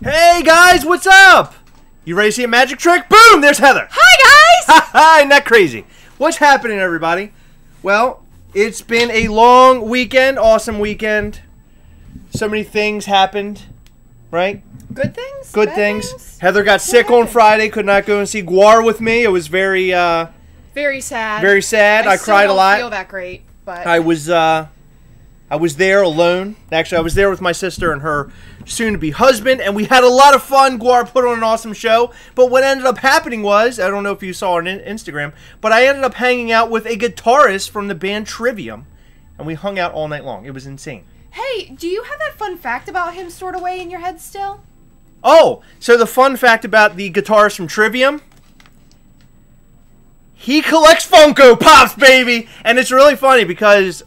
Hey guys, what's up? You ready to see a magic trick? Boom! There's Heather. Hi guys! Hi, isn't that crazy? What's happening, everybody? Well, it's been a long weekend, awesome weekend. So many things happened, right? Good things? Good bad things. Heather got sick on Friday, could not go and see Guar with me. It was very sad. Very sad. Very sad. I cried a lot. I don't feel that great, but I was there alone. Actually, I was there with my sister and her soon-to-be husband, and we had a lot of fun. Guar put on an awesome show. But what ended up happening was, I don't know if you saw on Instagram, but I ended up hanging out with a guitarist from the band Trivium, and we hung out all night long. It was insane. Hey, do you have that fun fact about him stored away in your head still? Oh, so the fun fact about the guitarist from Trivium, he collects Funko Pops, baby! And it's really funny because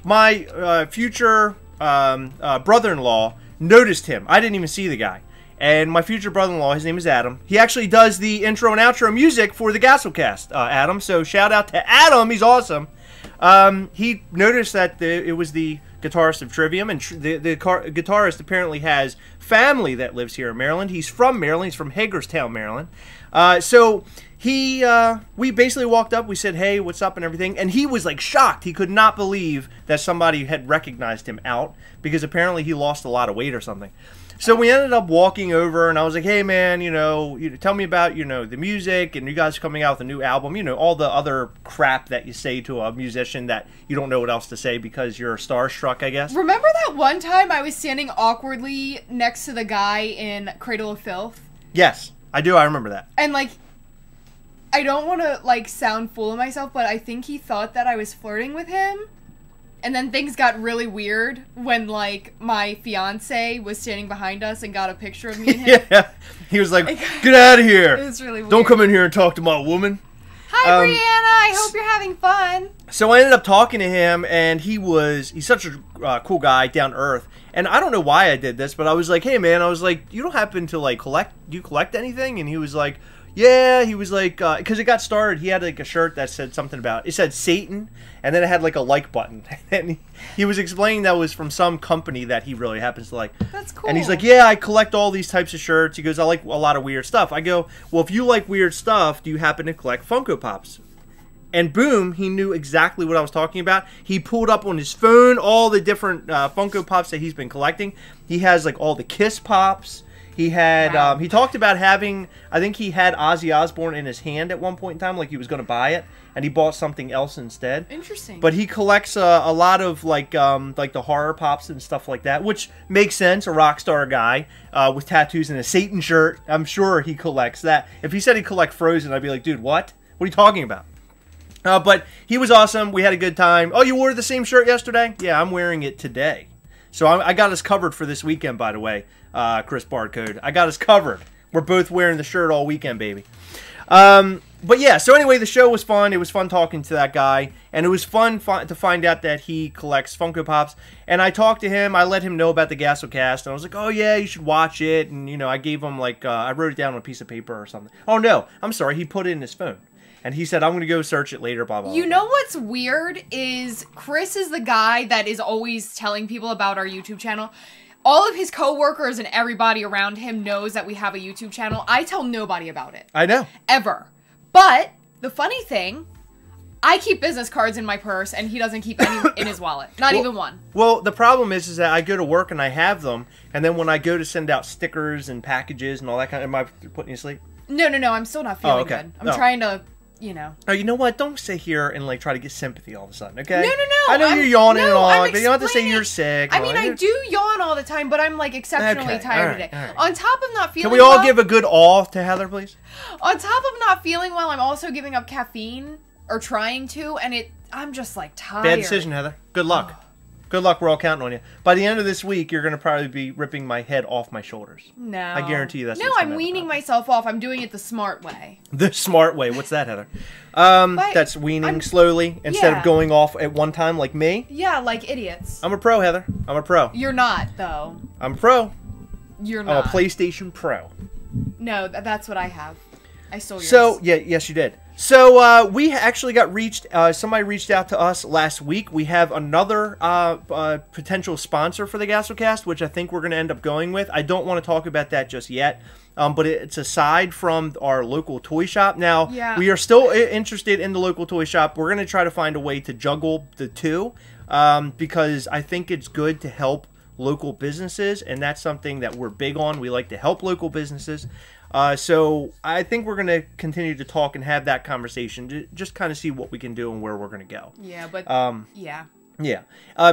my future brother-in-law noticed him. I didn't even see the guy. And my future brother-in-law, his name is Adam. He actually does the intro and outro music for the Gastlecast, Adam. So shout out to Adam. He's awesome. He noticed that it was the guitarist of Trivium, and the guitarist apparently has family that lives here in Maryland. He's from Maryland. He's from Hagerstown, Maryland. So we basically walked up. We said, "Hey, what's up?" and everything. And he was like shocked. He could not believe that somebody had recognized him out because apparently he lost a lot of weight or something. So we ended up walking over, and I was like, "Hey, man, tell me about, the music, and you guys coming out with a new album, all the other crap that you say to a musician that you don't know what else to say because you're starstruck, I guess." Remember that one time I was standing awkwardly next to the guy in Cradle of Filth? Yes, I do. I remember that. And, I don't want to, sound full of myself, but I think he thought that I was flirting with him. And then things got really weird when, my fiance was standing behind us and got a picture of me and him. Yeah. He was like, "Get out of here. It was really weird. Don't come in here and talk to my woman." Hi, Brianna. I hope you're having fun. So I ended up talking to him, and he's such a cool guy, down to earth. And I don't know why I did this, but I was like, "Hey, man," I was like, "You don't happen to, do you collect anything?" And he was like, "Yeah." He was like, because it got started, he had a shirt that said something about, it said Satan, and then it had a like button. And he was explaining that was from some company that he really happens to like. That's cool. And he's like, "Yeah, I collect all these types of shirts." He goes, "I like a lot of weird stuff." I go, "Well, if you like weird stuff, do you happen to collect Funko Pops?" And boom, he knew exactly what I was talking about. He pulled up on his phone all the different Funko Pops that he's been collecting. He has all the Kiss Pops. He had, wow. He talked about having, I think he had Ozzy Osbourne in his hand at one point in time, he was going to buy it, and he bought something else instead. Interesting. But he collects a lot of, the horror pops and stuff like that, which makes sense, a rock star guy with tattoos and a Satan shirt. I'm sure he collects that. If he said he collect Frozen, I'd be like, "Dude, what? What are you talking about?" But he was awesome. We had a good time. "Oh, you wore the same shirt yesterday?" "Yeah, I'm wearing it today." So I got us covered for this weekend, by the way, Chris Barcode. I got us covered. We're both wearing the shirt all weekend, baby. But yeah, so anyway, the show was fun. It was fun talking to that guy. And it was fun to find out that he collects Funko Pops. And I talked to him. I let him know about the Gastlecast. And I was like, "Oh, yeah, you should watch it." And, I gave him, I wrote it down on a piece of paper or something. Oh, no. I'm sorry. He put it in his phone. And he said, "I'm going to go search it later, blah, blah, blah." You know what's weird is Chris is the guy that is always telling people about our YouTube channel. All of his coworkers and everybody around him knows that we have a YouTube channel. I tell nobody about it. I know. Ever. But the funny thing, I keep business cards in my purse and he doesn't keep any in his wallet. Not even one. Well, the problem is that I go to work and I have them. And then when I go to send out stickers and packages and all that am I putting you to sleep? No. I'm still not feeling good. I'm trying to... Oh, you know what? Don't sit here and try to get sympathy all of a sudden, okay? No. I know you're yawning and all, but you don't have to say you're sick. I mean, I do yawn all the time, but I'm exceptionally tired today. All right. On top of not feeling well... Can we all give a good awe to Heather, please? On top of not feeling well, I'm also giving up caffeine, or trying to, and I'm just tired. Bad decision, Heather. Good luck. Good luck, we're all counting on you. By the end of this week, you're going to probably be ripping my head off my shoulders. No. I guarantee you that's No, I'm weaning myself off. I'm doing it the smart way. The smart way? What's that, Heather? That's weaning slowly instead of going off at one time like me? Yeah, like idiots. I'm a pro, Heather. I'm a pro. You're not, though. I'm a pro. You're not. I'm a PlayStation Pro. No, that's what I have. I stole yours. So, yes, you did. So we actually got somebody reached out to us last week. We have another potential sponsor for the Gastlecast, which I think we're going to end up going with. I don't want to talk about that just yet, but it's aside from our local toy shop. Now, we are still interested in the local toy shop. We're going to try to find a way to juggle the two because I think it's good to help local businesses, and that's something that we're big on. We like to help local businesses. So I think we're going to continue to talk and have that conversation to just kind of see what we can do and where we're going to go. Yeah, but yeah. Yeah,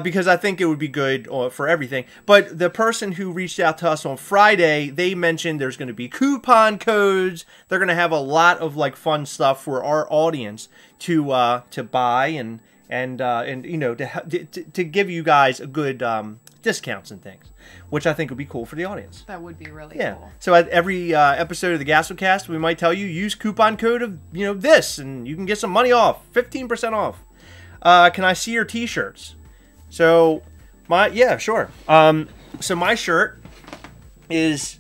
because I think it would be good for everything. But the person who reached out to us on Friday, they mentioned there's going to be coupon codes. They're going to have a lot of like fun stuff for our audience to buy and you know to give you guys a good discounts and things, which I think would be cool for the audience. That would be really cool. So at every episode of the Gastlecast, we might tell you use coupon code of this, and you can get some money off, 15% off. Can I see your T-shirts? So sure. So my shirt is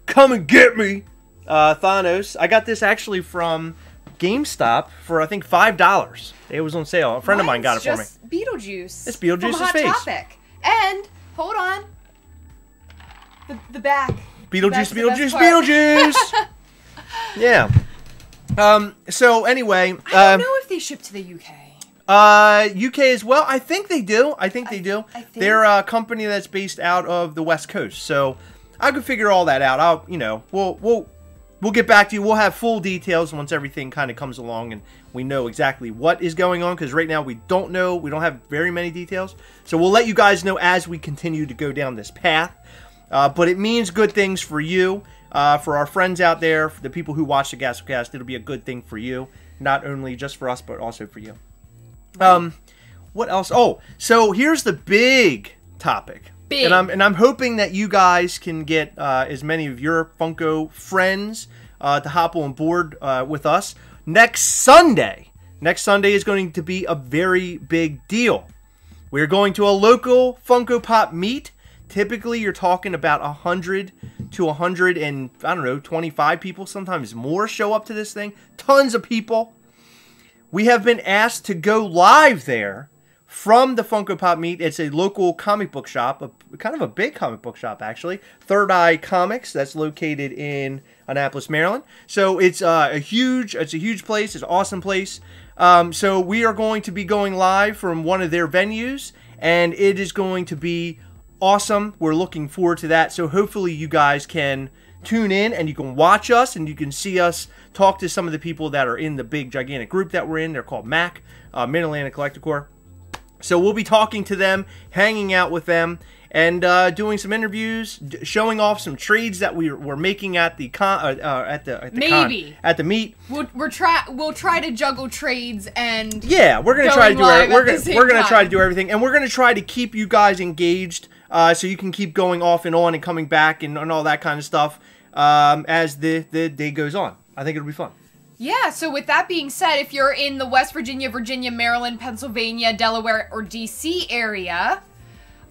"Come and Get Me," Thanos. I got this actually from GameStop for I think $5. It was on sale. A friend of mine got it for me. Beetlejuice. It's Beetlejuice's from Hot face. Topic. And hold on, the back. Beetlejuice. Yeah. So anyway, I don't know if they ship to the UK. UK as well. I think they do. They're a company that's based out of the West Coast. So I could figure all that out. We'll get back to you. We'll have full details once everything kind of comes along and we know exactly what is going on, because right now we don't know. We don't have very many details. So we'll let you guys know as we continue to go down this path. But it means good things for you, for our friends out there, for the people who watch the Gastlecast. It'll be a good thing for you, not only just for us, but also for you. What else? Oh, so here's the big topic. And I'm hoping that you guys can get as many of your Funko friends to hop on board with us next Sunday. Next Sunday is going to be a very big deal. We're going to a local Funko Pop meet. Typically, you're talking about 100 to 100 and, I don't know, 25 people, sometimes more, show up to this thing. Tons of people. We have been asked to go live there from the Funko Pop meet. It's a local comic book shop, kind of a big comic book shop, actually. Third Eye Comics, that's located in Annapolis, Maryland. So it's a huge place. It's an awesome place. So we are going to be going live from one of their venues, and it is going to be awesome. We're looking forward to that. So hopefully you guys can tune in and you can watch us and you can see us talk to some of the people that are in the big gigantic group that we're in. They're called MAC, Mid-Atlantic Collector. So we'll be talking to them, hanging out with them, and doing some interviews, showing off some trades that we're making at the meet. We'll try to juggle trades and we're gonna try to do we're gonna try to do everything, and we're gonna try to keep you guys engaged, so you can keep going off and on and coming back and all that kind of stuff as the day goes on. I think it'll be fun. Yeah, so with that being said, if you're in the West Virginia, Maryland, Pennsylvania, Delaware, or DC area,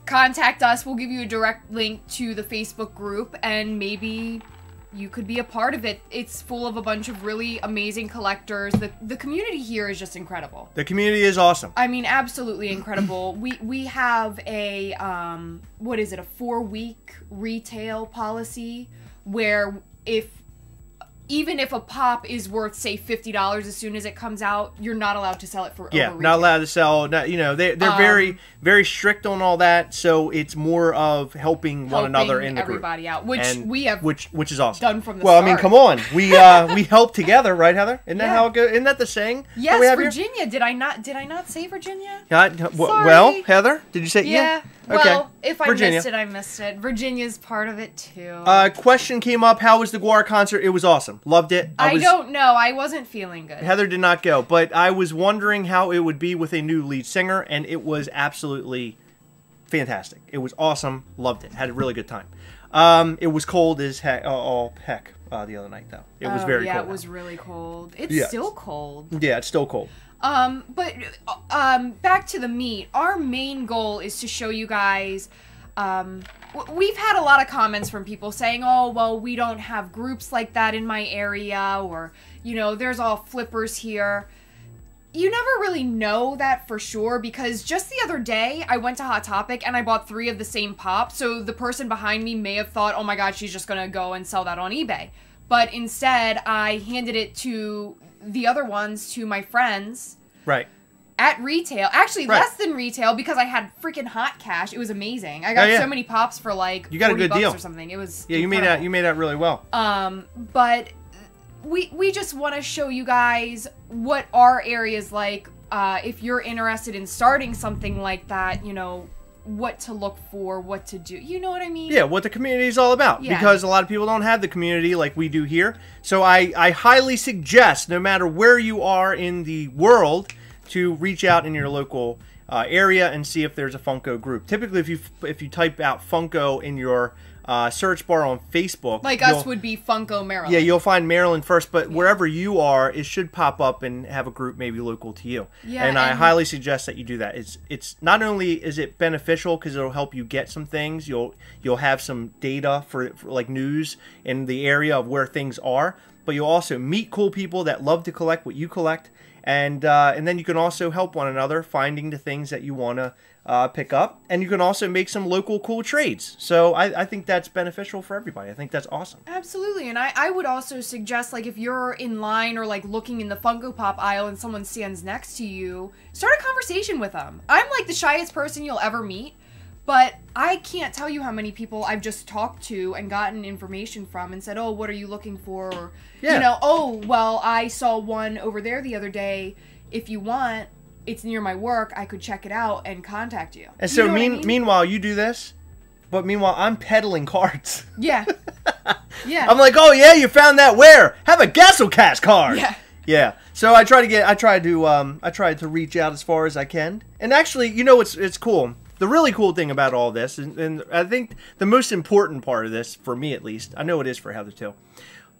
contact us. We'll give you a direct link to the Facebook group, and maybe you could be a part of it. It's full of a bunch of really amazing collectors. The community here is just incredible. The community is awesome. I mean, absolutely incredible. We have a, a 4-week retail policy where even if a pop is worth, say, $50 as soon as it comes out, you're not allowed to sell it for over retail. Not allowed to sell. They're very, very strict on all that. So it's more of helping one another in the group. Everybody out, which is awesome. Done from the start. Well, I mean, come on, we help together, right, Heather? Isn't that how it goes? Isn't that the saying? Yes, Virginia. Here? Did I not say Virginia? Well, Heather, did you say yeah? Okay. Well, if I missed it, I missed it. Virginia's part of it too. Question came up: how was the Guar concert? It was awesome. Loved it. I don't know. I wasn't feeling good. Heather did not go, but I was wondering how it would be with a new lead singer, and it was absolutely fantastic. It was awesome. Loved it. Had a really good time. It was cold as heck. The other night though. It was very cold. Yeah, it was really cold. It's still cold. Yeah, it's still cold. But back to the meet. Our main goal is to show you guys we've had a lot of comments from people saying, oh, well, we don't have groups like that in my area, or, you know, there's all flippers here. You never really know that for sure, because just the other day, I went to Hot Topic and I bought 3 of the same pop, so the person behind me may have thought, oh my god, she's just gonna go and sell that on eBay. But instead, I handed it to the other ones, to my friends. Right. At retail. Actually, less than retail, because I had freaking hot cash. It was amazing. I got so many pops for like you got a good deal or something. It was incredible. You made that really well. But we just want to show you guys what our area is like. If you're interested in starting something like that, you know, what to look for, what to do. You know what I mean? Yeah, what the community is all about. Yeah. Because a lot of people don't have the community like we do here. So I highly suggest, no matter where you are in the world, to reach out in your local area and see if there's a Funko group. Typically, if you type out Funko in your search bar on Facebook, like us would be Funko Maryland. Yeah, you'll find Maryland first, but wherever you are, it should pop up and have a group maybe local to you. Yeah, and I highly suggest that you do that. It's not only is it beneficial because it'll help you get some things, you'll have some data for like news in the area of where things are, but you'll also meet cool people that love to collect what you collect. And then you can also help one another finding the things that you want to pick up. And you can also make some local cool trades. So I think that's beneficial for everybody. I think that's awesome. Absolutely. And I would also suggest, like, if you're in line or, like, looking in the Funko Pop aisle and someone stands next to you, start a conversation with them. I'm, like, the shyest person you'll ever meet. But I can't tell you how many people I've just talked to and gotten information from and said, oh, what are you looking for? Or, you know, oh, well, I saw one over there the other day. If you want, it's near my work. I could check it out and contact you. And so, meanwhile, you do this, but meanwhile, I'm peddling cards. Yeah. Yeah. I'm like, oh, yeah, you found that where? Have a Gastlecast card. Yeah. Yeah. So I try to reach out as far as I can. And actually, you know, it's cool. The really cool thing about all this, and I think the most important part of this, for me at least, I know it is for Heather too,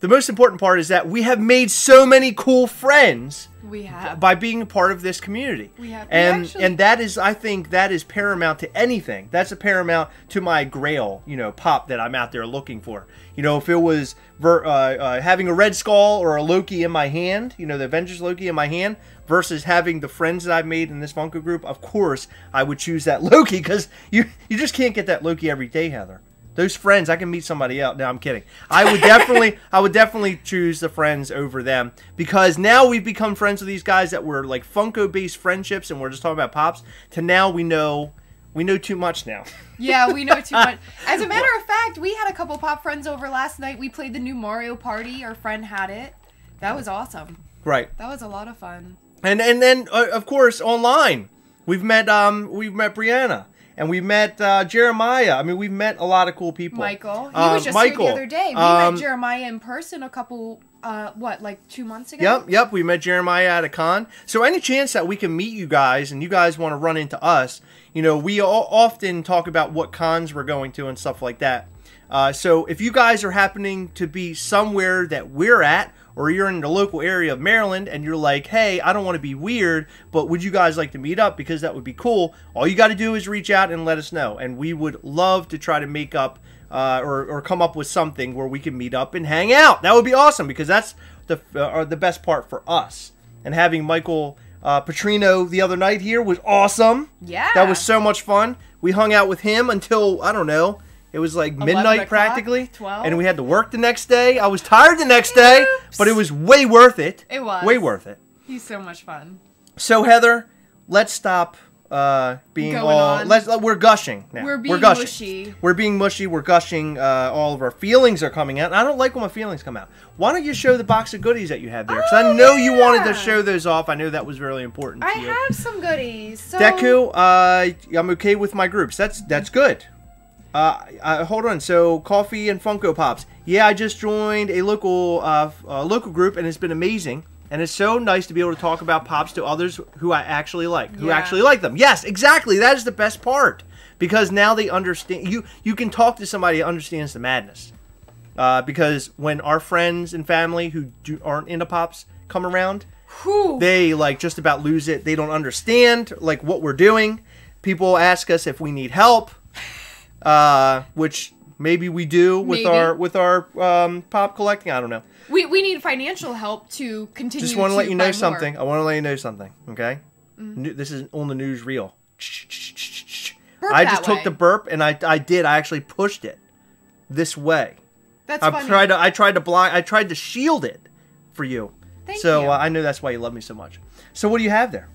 the most important part is that we have made so many cool friends. We have. By being a part of this community. We have. And that is, I think, that is paramount to anything. That's a paramount to my grail, you know, pop that I'm out there looking for. You know, if it was having a Red Skull or a Loki in my hand, you know, the Avengers Loki in my hand, versus having the friends that I've made in this Funko group, of course, I would choose that Loki, because you just can't get that Loki every day, Heather. Those friends, I can meet somebody else. No, I'm kidding. I would definitely choose the friends over them, because now we've become friends with these guys that were like Funko-based friendships, and we're just talking about pops. To now we know too much now. Yeah, we know too much. As a matter of fact, we had a couple pop friends over last night. We played the new Mario Party. Our friend had it. That was awesome. Right. That was a lot of fun. And then of course online we've met Brianna. And we met Jeremiah. I mean, we've met a lot of cool people. Michael. He was just here the other day. We met Jeremiah in person a couple, like 2 months ago? Yep. We met Jeremiah at a con. So any chance that we can meet you guys and you guys want to run into us, you know, we often talk about what cons we're going to and stuff like that. So if you guys are happening to be somewhere that we're at, or you're in the local area of Maryland and you're like, hey, I don't want to be weird, but would you guys like to meet up? Because that would be cool. All you got to do is reach out and let us know. And we would love to try to make up or come up with something where we can meet up and hang out. That would be awesome, because that's the best part for us. And having Michael Petrino the other night here was awesome. Yeah. That was so much fun. We hung out with him until, I don't know, it was like midnight practically. 12. And we had to work the next day. I was tired the next day, but it was way worth it. It was. Way worth it. He's so much fun. So, Heather, let's stop being we're gushing now. We're being gushing. mushy. We're being mushy. We're gushing. All of our feelings are coming out. And I don't like when my feelings come out. Why don't you show the box of goodies that you have there? Because I know you wanted to show those off. I know that was really important to you. I have some goodies. So... Deku, I'm okay with my groups. That's good. Hold on. So, Coffee and Funko Pops. Yeah, I just joined a local group, and it's been amazing. And it's so nice to be able to talk about pops to others who I actually like, who actually like them. Yes, exactly. That is the best part, because now they understand. You can talk to somebody who understands the madness. Because when our friends and family who aren't into pops come around, they like just about lose it. They don't understand like what we're doing. People ask us if we need help. which maybe we do with our pop collecting. I don't know. We need financial help to continue. Just want to let you know something. I want to let you know something. Okay, this is on the newsreel. I just took the burp and I actually pushed it this way. That's funny. I tried to shield it for you. Thank you. I know that's why you love me so much. So what do you have there?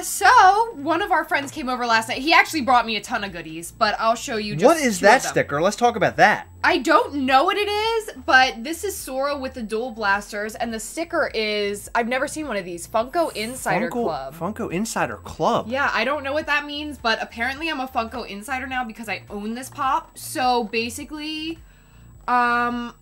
So one of our friends came over last night. He actually brought me a ton of goodies, but I'll show you just what is that sticker? Let's talk about that. I don't know what it is, but this is Sora with the dual blasters, and the sticker is, I've never seen one of these, FUNKO Insider Club. FUNKO Insider Club. Yeah, I don't know what that means, but apparently I'm a FUNKO Insider now because I own this pop. So basically, I'm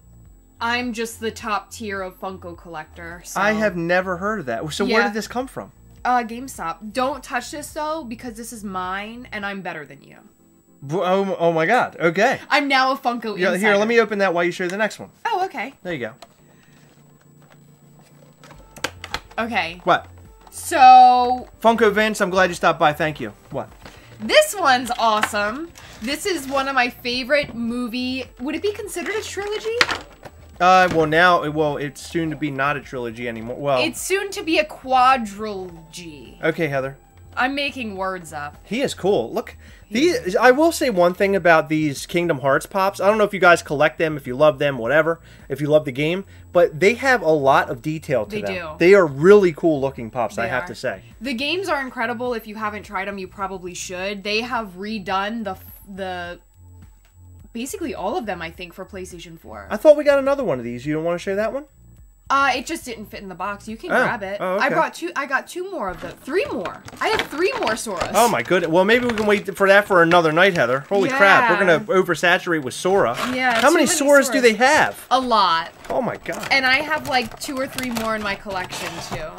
just the top tier of FUNKO collector. So. I have never heard of that. So where did this come from? GameStop. Don't touch this though, because this is mine, and I'm better than you. Oh my god, okay. I'm now a FUNKO Insider. Here, let me open that while you show the next one. Oh, okay. There you go. Okay. What? So... FUNKO Vince, I'm glad you stopped by, thank you. What? This one's awesome. This is one of my favorite movie... Would it be considered a trilogy? Well, it's soon to be not a trilogy anymore. Well, it's soon to be a quadrilogy. Okay, Heather. I'm making words up. He is cool. Look, I will say one thing about these Kingdom Hearts pops. I don't know if you guys collect them, if you love them, whatever, if you love the game, but they have a lot of detail to them. They do. They are really cool looking pops, I have to say. The games are incredible. If you haven't tried them, you probably should. They have redone the basically all of them, I think, for PlayStation 4. I thought we got another one of these. You don't want to show that one? It just didn't fit in the box. You can grab it. Oh, okay. I got 2 more of them. 3 more. I have 3 more Soras. Oh my goodness. Well, maybe we can wait for that for another night, Heather. Holy crap. We're going to oversaturate with Sora. Yeah. How many Soras do they have? A lot. Oh my god. And I have like 2 or 3 more in my collection too.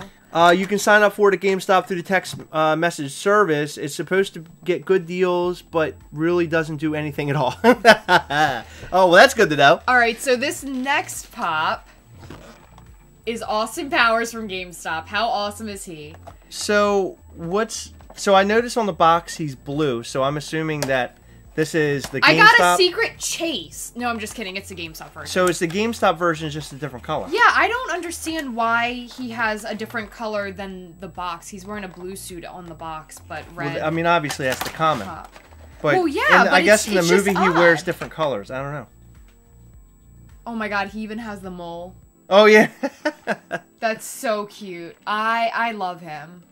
You can sign up for it at GameStop through the text message service. It's supposed to get good deals, but really doesn't do anything at all. Oh, well, that's good to know. All right, so this next pop is Austin Powers from GameStop. How awesome is he? So I noticed on the box he's blue, so I'm assuming that this is the GameStop. I got a secret chase. No, I'm just kidding. It's the GameStop version. So it's the GameStop version, just a different color. Yeah, I don't understand why he has a different color than the box. He's wearing a blue suit on the box, but red. Well, I mean, obviously that's the common. But well, yeah, but I guess in the movie he wears different colors. I don't know. Oh my god, he even has the mole. Oh yeah. That's so cute. I love him.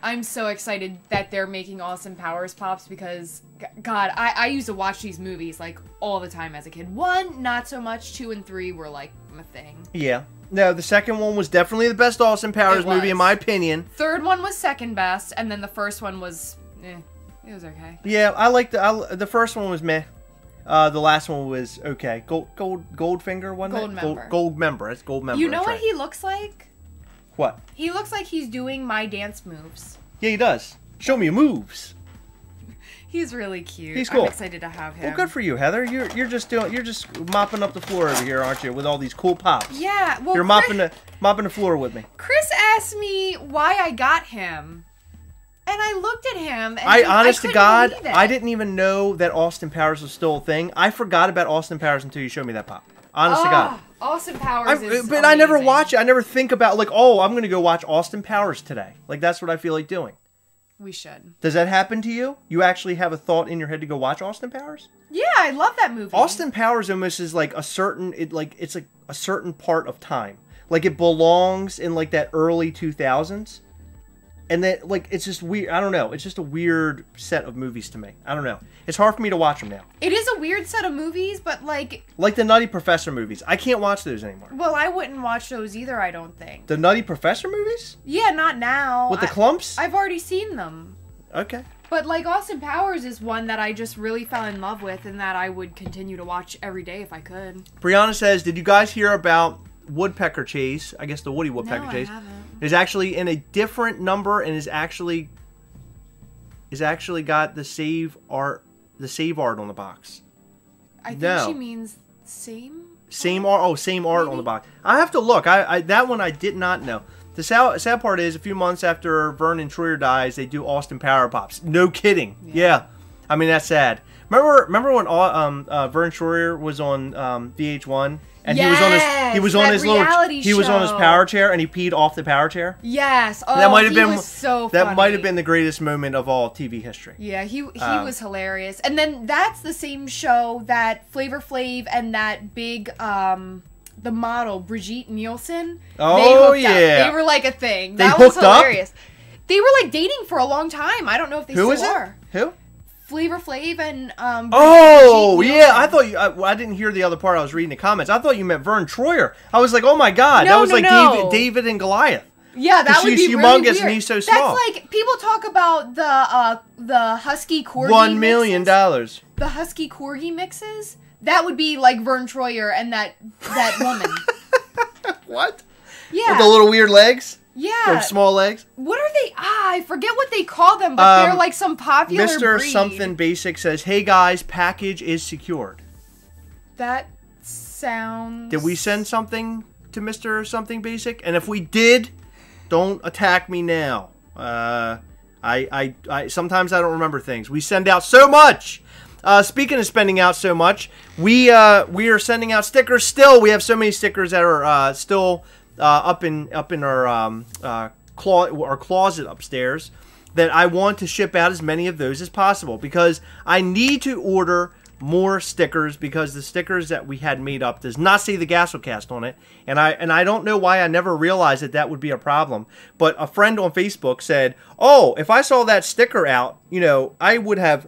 I'm so excited that they're making Austin Powers pops because, God, I used to watch these movies, like, all the time as a kid. 1, not so much. 2 and 3 were, like, my thing. Yeah. No, the second one was definitely the best Austin Powers movie, in my opinion. Third one was second best, and then the first one was, it was okay. Yeah, I liked the first one was meh. The last one was okay. Goldfinger, wasn't it? Goldmember. Goldmember. It's Goldmember. You know what he looks like? What? He looks like he's doing my dance moves. Yeah, he does. Show me your moves. He's really cute. He's cool. I'm excited to have him. Well, good for you, Heather. You're just mopping up the floor over here, aren't you? With all these cool pops. Yeah. Well, you're mopping the floor with me. Chris asked me why I got him, and I looked at him. And honest to God, I didn't even know that Austin Powers was still a thing. I forgot about Austin Powers until you showed me that pop. Honest to God. Austin Powers is But amazing. I never watch it. I never think about, like, oh, I'm going to go watch Austin Powers today. Like, that's what I feel like doing. We should. Does that happen to you? You actually have a thought in your head to go watch Austin Powers? Yeah, I love that movie. Austin Powers almost is like a certain, it's like a certain part of time. Like, it belongs in, like, that early 2000s. And that, like, it's just weird. I don't know. It's just a weird set of movies to me. I don't know. It's hard for me to watch them now. It is a weird set of movies, but, like the Nutty Professor movies. I can't watch those anymore. Well, I wouldn't watch those either, I don't think. The Nutty Professor movies? Yeah, not now. With the clumps? I've already seen them. Okay. But, like, Austin Powers is one that I just really fell in love with and that I would continue to watch every day if I could. Brianna says, did you guys hear about Woodpecker Chase? I guess the Woody Woodpecker Chase. I haven't. Is actually in a different number and is actually got the save art on the box. I think she means same art. Oh, same art on the box. I have to look. I that one I did not know. The sad part is a few months after Vernon Troyer dies, they do Austin Power Pops. No kidding. Yeah. I mean, that's sad. Remember when Vern Troyer was on VH1 and he was on his power chair and he peed off the power chair? Yes. Oh, that might have been so that funny. might have been the greatest moment of all TV history. Yeah, he was hilarious. And then that's the same show that Flavor Flav and that big the model Brigitte Nielsen. Oh yeah, they were like a thing. They that hooked was hilarious. up? They were like dating for a long time. I don't know if they still are. Who? Flavor Flav and oh yeah, I thought you. I didn't hear the other part. I was reading the comments. I thought you meant Vern Troyer. I was like, oh my god, that was David and Goliath. Yeah, that would be she's really humongous weird. and he's so small. That's like people talk about the husky corgi $1 million. The husky corgi mixes. That would be like Vern Troyer and that woman. What? Yeah. With the little weird legs. Yeah. Or small legs. What are they? I forget what they call them, but they're like some popular Mr. breed. Something Basic says, "Hey guys, package is secured." That sounds. Did we send something to Mr. Something Basic? And if we did, don't attack me now. I sometimes I don't remember things. We send out so much. Speaking of spending out so much, we are sending out stickers still. We have so many stickers that are still up in our closet upstairs that I want to ship out as many of those as possible because I need to order more stickers because the stickers that we had made up does not say the Gastlecast on it, and I don't know why I never realized that would be a problem. But a friend on Facebook said, "Oh, if I saw that sticker out, I would have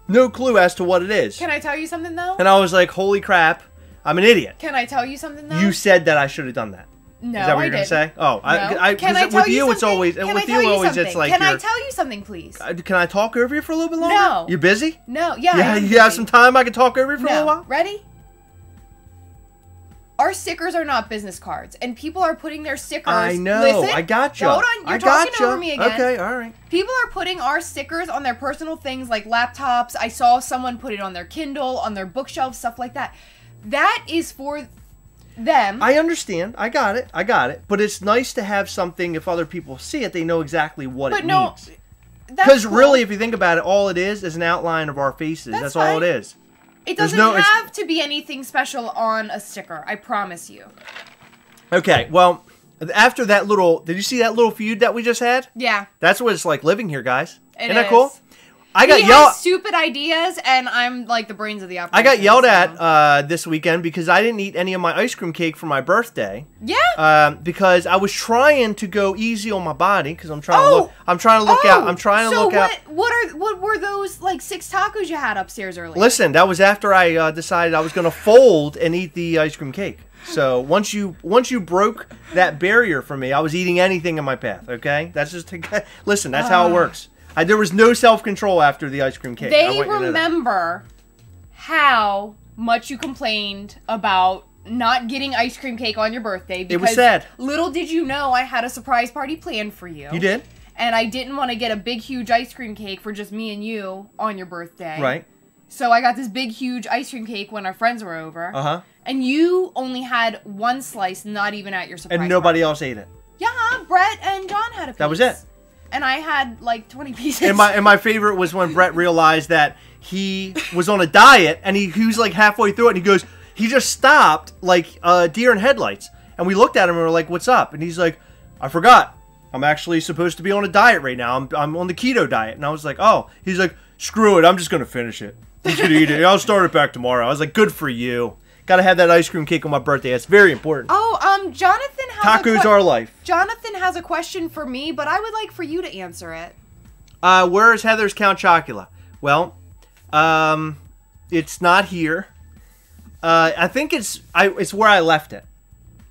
no clue as to what it is." Can I tell you something though? And I was like, "Holy crap, I'm an idiot." Can I tell you something though? You said that I should have done that. No, is that what I you're gonna didn't. say? Oh, no. Can I tell with you you something? it's always Can with I tell you always something? it's like. Can I tell you something, please? Can I talk over you for a little bit longer? No. You busy? No. Yeah. Yeah. You have some time? I can talk over you for a little while. Ready? Our stickers are not business cards, and people are putting their stickers. I know. Listen, I got you. Hold on. You're talking over me again. Okay. All right. People are putting our stickers on their personal things like laptops. I saw someone put it on their Kindle, on their bookshelf, stuff like that. That is for them. I understand. I got it. But it's nice to have something. If other people see it, they know exactly what it means. Because really, if you think about it, all it is an outline of our faces. That's all it is. It doesn't have to be anything special on a sticker. I promise you. Okay. Well, after that little, did you see that little feud that we just had? Yeah. That's what it's like living here, guys. Isn't that is. cool? I got he has stupid ideas, and I'm like the brains of the operation. I got yelled at this weekend because I didn't eat any of my ice cream cake for my birthday. Yeah. Because I was trying to go easy on my body because I'm trying to look. I'm trying to look out. I'm trying to look out. What were those like 6 tacos you had upstairs earlier? Listen, that was after I decided I was going to fold and eat the ice cream cake. So once you broke that barrier for me, I was eating anything in my path. Okay, that's just listen. That's how it works. There was no self-control after the ice cream cake. They remember how much you complained about not getting ice cream cake on your birthday. Because it was sad. Little did you know I had a surprise party planned for you. You did? And I didn't want to get a big, huge ice cream cake for just me and you on your birthday. Right. So I got this big, huge ice cream cake when our friends were over. Uh-huh. And you only had 1 slice, not even at your surprise And nobody party. else ate it. Yeah, Brett and John had a piece. That was it. And I had like 20 pieces. And my favorite was when Brett realized that he was on a diet and he was like halfway through it and he just stopped like deer in headlights. And we looked at him and we were like, "What's up?" And he's like, "I forgot. I'm actually supposed to be on a diet right now. I'm on the keto diet." And I was like, "Oh." He's like, "Screw it. I'm just gonna finish it. I'm gonna eat it. I'll start it back tomorrow." I was like, "Good for you. Gotta have that ice cream cake on my birthday. That's very important." Oh, Jonathan has tacos are life. Jonathan has a question for me, but I would like for you to answer it. Where is Heather's Count Chocula? Well, it's not here. I think it's where I left it.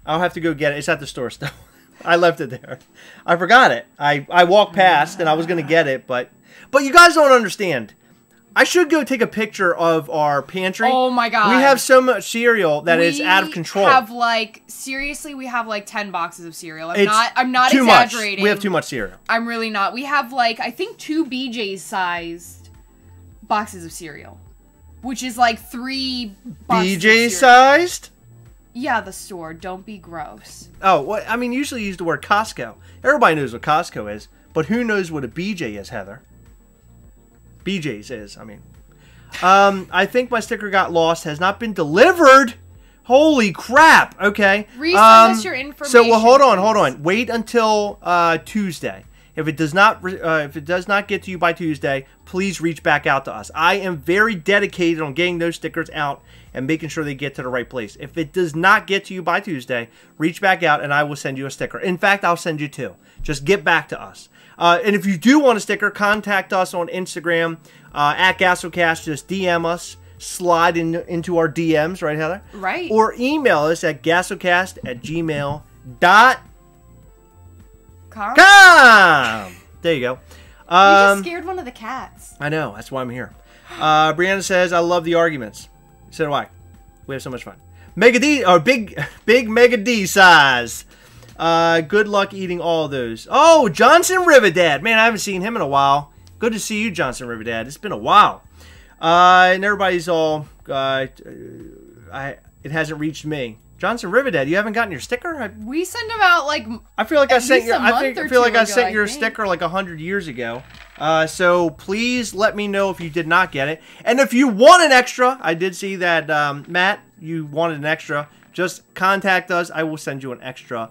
I'll have to go get it. It's at the store still. I left it there. I forgot it. I walked past and I was gonna get it, but you guys don't understand. I should go take a picture of our pantry. Oh my god. We have so much cereal that it's out of control. Seriously, we have like 10 boxes of cereal. I'm It's not too exaggerating. Much. We have too much cereal. I'm really not. We have like, I think 2 BJ's sized boxes of cereal. Which is like 3 boxes BJ of cereal. sized? Yeah, the store. Don't be gross. Oh, well, I mean, usually you use the word Costco. Everybody knows what Costco is, but who knows what a BJ is, Heather? BJ's is, I mean. I think my sticker got lost. Has not been delivered. Holy crap. Okay. Resend us your information. So, well, hold on. Wait until Tuesday. If it does not get to you by Tuesday, please reach back out to us. I am very dedicated on getting those stickers out and making sure they get to the right place. If it does not get to you by Tuesday, reach back out and I will send you a sticker. In fact, I'll send you 2. Just get back to us. And if you do want a sticker, contact us on Instagram at Gastlecast. Just DM us. Slide into our DMs, right, Heather? Right. Or email us at gastlecast@gmail.com. There you go. You just scared one of the cats. I know. That's why I'm here. Brianna says, I love the arguments. So do I. We have so much fun. Mega D, or big Mega D size. Good luck eating all of those. Oh, Johnson Riverdad. Man, I haven't seen him in a while. Good to see you, Johnson Riverdad. It's been a while. And everybody's all, it hasn't reached me. Johnson Riverdad, you haven't gotten your sticker? We send them out like I feel like I sent you. I feel like I sent your sticker like 100 years ago. So please let me know if you did not get it, and if you want an extra. I did see that Matt, you wanted an extra. Just contact us. I will send you an extra,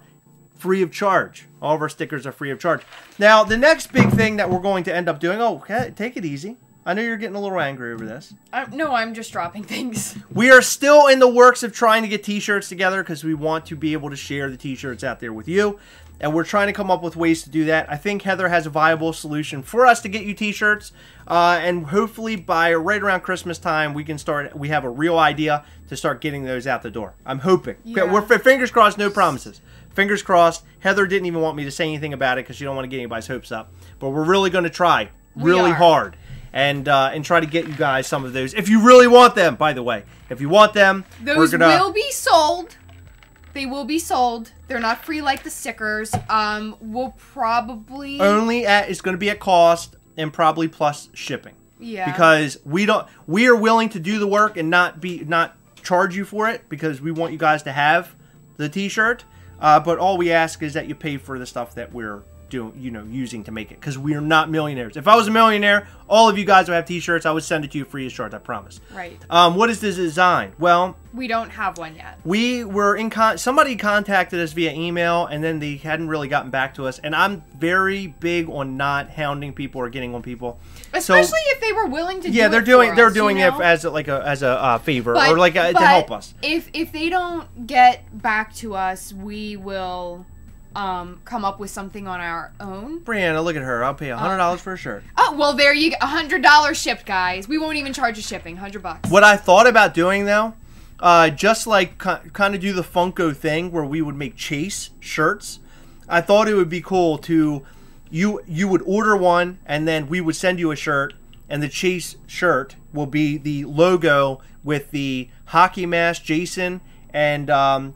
free of charge. All of our stickers are free of charge. Now the next big thing that we're going to end up doing. Oh, okay, take it easy. I know you're getting a little angry over this. No, I'm just dropping things. We are still in the works of trying to get t-shirts together because we want to be able to share the t-shirts out there with you. And we're trying to come up with ways to do that. I think Heather has a viable solution for us to get you t-shirts. And hopefully by right around Christmas time, we have a real idea to start getting those out the door. I'm hoping. Yeah. We're fingers crossed, no promises. Fingers crossed. Heather didn't even want me to say anything about it because she don't want to get anybody's hopes up. But we're really going to try really hard. And try to get you guys some of those. If you really want them, by the way. If you want them, those will be sold. They will be sold. They're not free like the stickers. We'll probably... it's going to be at cost and probably plus shipping. Yeah. Because we are willing to do the work and not charge you for it because we want you guys to have the t-shirt. But all we ask is that you pay for the stuff that we're using to make it, because we are not millionaires. If I was a millionaire, all of you guys would have t-shirts. I would send it to you free of charge, I promise. Right. What is this design? Well, we don't have one yet. We were somebody contacted us via email, and then they hadn't really gotten back to us. And I'm very big on not hounding people or getting on people, especially if they were willing to. Yeah, they're doing it as a favor or like to help us. If they don't get back to us, we will come up with something on our own. Brianna, look at her. I'll pay $100 for a shirt. Oh, well, there you go. $100 shipped, guys. We won't even charge you shipping. $100. What I thought about doing, though, just like kind of do the FUNKO thing where we would make Chase shirts. I thought it would be cool to, you would order one, and then we would send you a shirt, and the Chase shirt will be the logo with the hockey mask, Jason, and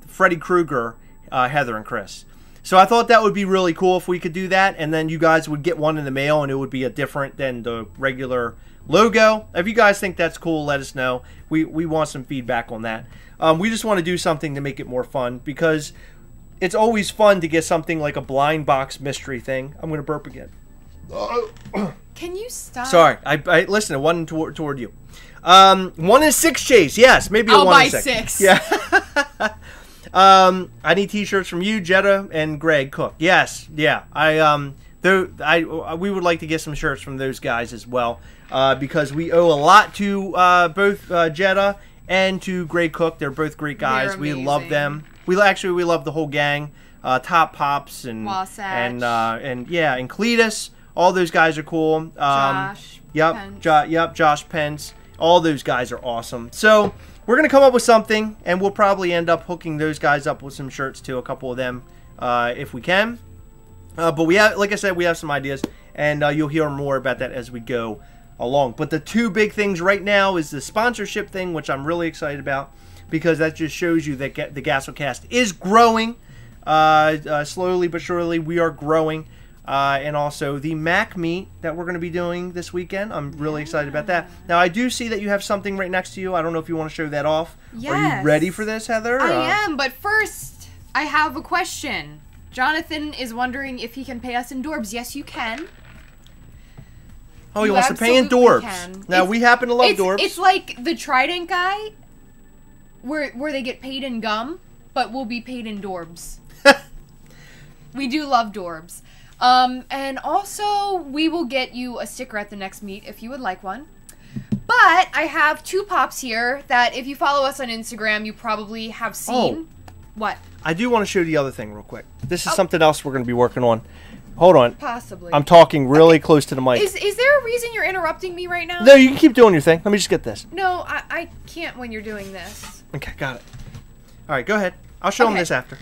Freddy Krueger, Heather, and Chris. So I thought that would be really cool if we could do that, and then you guys would get one in the mail, and it would be a different than the regular logo. If you guys think that's cool, let us know. We want some feedback on that. We just want to do something to make it more fun, because it's always fun to get something like a blind box mystery thing. I'm going to burp again. Can you stop? Sorry. I listen, one toward you. 1 in 6 Chase. Yes, maybe a 1 in 6. I'll buy 6. Yeah. I need t-shirts from you, Jetta, and Greg Cook. Yes, yeah. We would like to get some shirts from those guys as well, because we owe a lot to both Jetta and to Greg Cook. They're both great guys. We love them. We love the whole gang. Top Pops and Wasatch. and Cletus. All those guys are cool. Josh. Pence. Josh Pence. All those guys are awesome. So we're going to come up with something, and we'll probably end up hooking those guys up with some shirts too, a couple of them, if we can. But we have, like I said, we have some ideas, and you'll hear more about that as we go along. But the two big things right now is the sponsorship thing, which I'm really excited about, because that just shows you that the Gastlecast is growing. Slowly but surely, we are growing. And also the Mac meet that we're going to be doing this weekend. I'm really excited about that. Now, I do see that you have something right next to you. I don't know if you want to show that off. Yes. Are you ready for this, Heather? I am, but first, I have a question. Jonathan is wondering if he can pay us in Dorbs. Yes, you can. Oh, he wants to pay in Dorbs. Now, we happen to love Dorbs. It's like the Trident guy, where they get paid in gum, but we'll be paid in Dorbs. We do love Dorbs. And also, we will get you a sticker at the next meet if you would like one. But I have 2 pops here that if you follow us on Instagram, you probably have seen. Oh. What? I do want to show you the other thing real quick. This is something else we're going to be working on. Hold on. Possibly. I'm talking really close to the mic. Is there a reason you're interrupting me right now? No, you can keep doing your thing. Let me just get this. No, I can't when you're doing this. Okay, got it. All right, go ahead. I'll show them this after.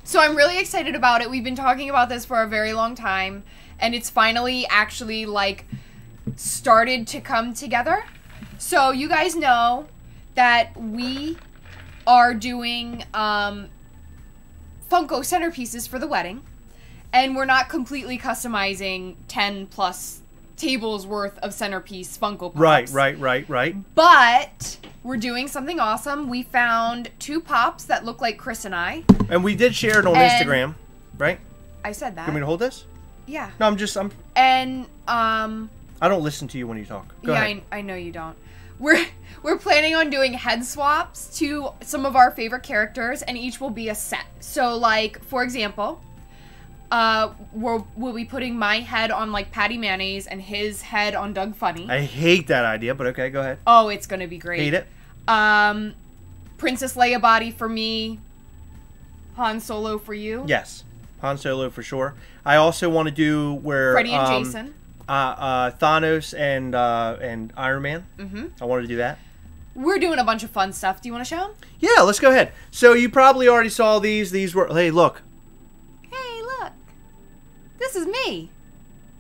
So I'm really excited about it. We've been talking about this for a very long time, and it's finally actually, like, started to come together. So you guys know that we are doing Funko centerpieces for the wedding, and we're not completely customizing 10 plus tables worth of centerpiece Funko Pops. Right. But we're doing something awesome. We found 2 pops that look like Chris and I. And we did share it on Instagram, right? I said that. You want me to hold this? Yeah. No, I'm... And, I don't listen to you when you talk. Go ahead. I know you don't. We're planning on doing head swaps to some of our favorite characters, and each will be a set. So, like, for example, we'll be putting my head on, like, Patty Mayonnaise and his head on Doug Funny. I hate that idea, but okay, go ahead. Oh, it's gonna be great. Hate it. Princess Leia body for me. Han Solo for you. Yes. Han Solo for sure. I also want to do where... Freddy and Jason. Thanos and Iron Man. Mm-hmm. I want to do that. We're doing a bunch of fun stuff. Do you want to show them? Yeah, let's go ahead. So you probably already saw these. These were... Hey, look. Hey, look. This is me.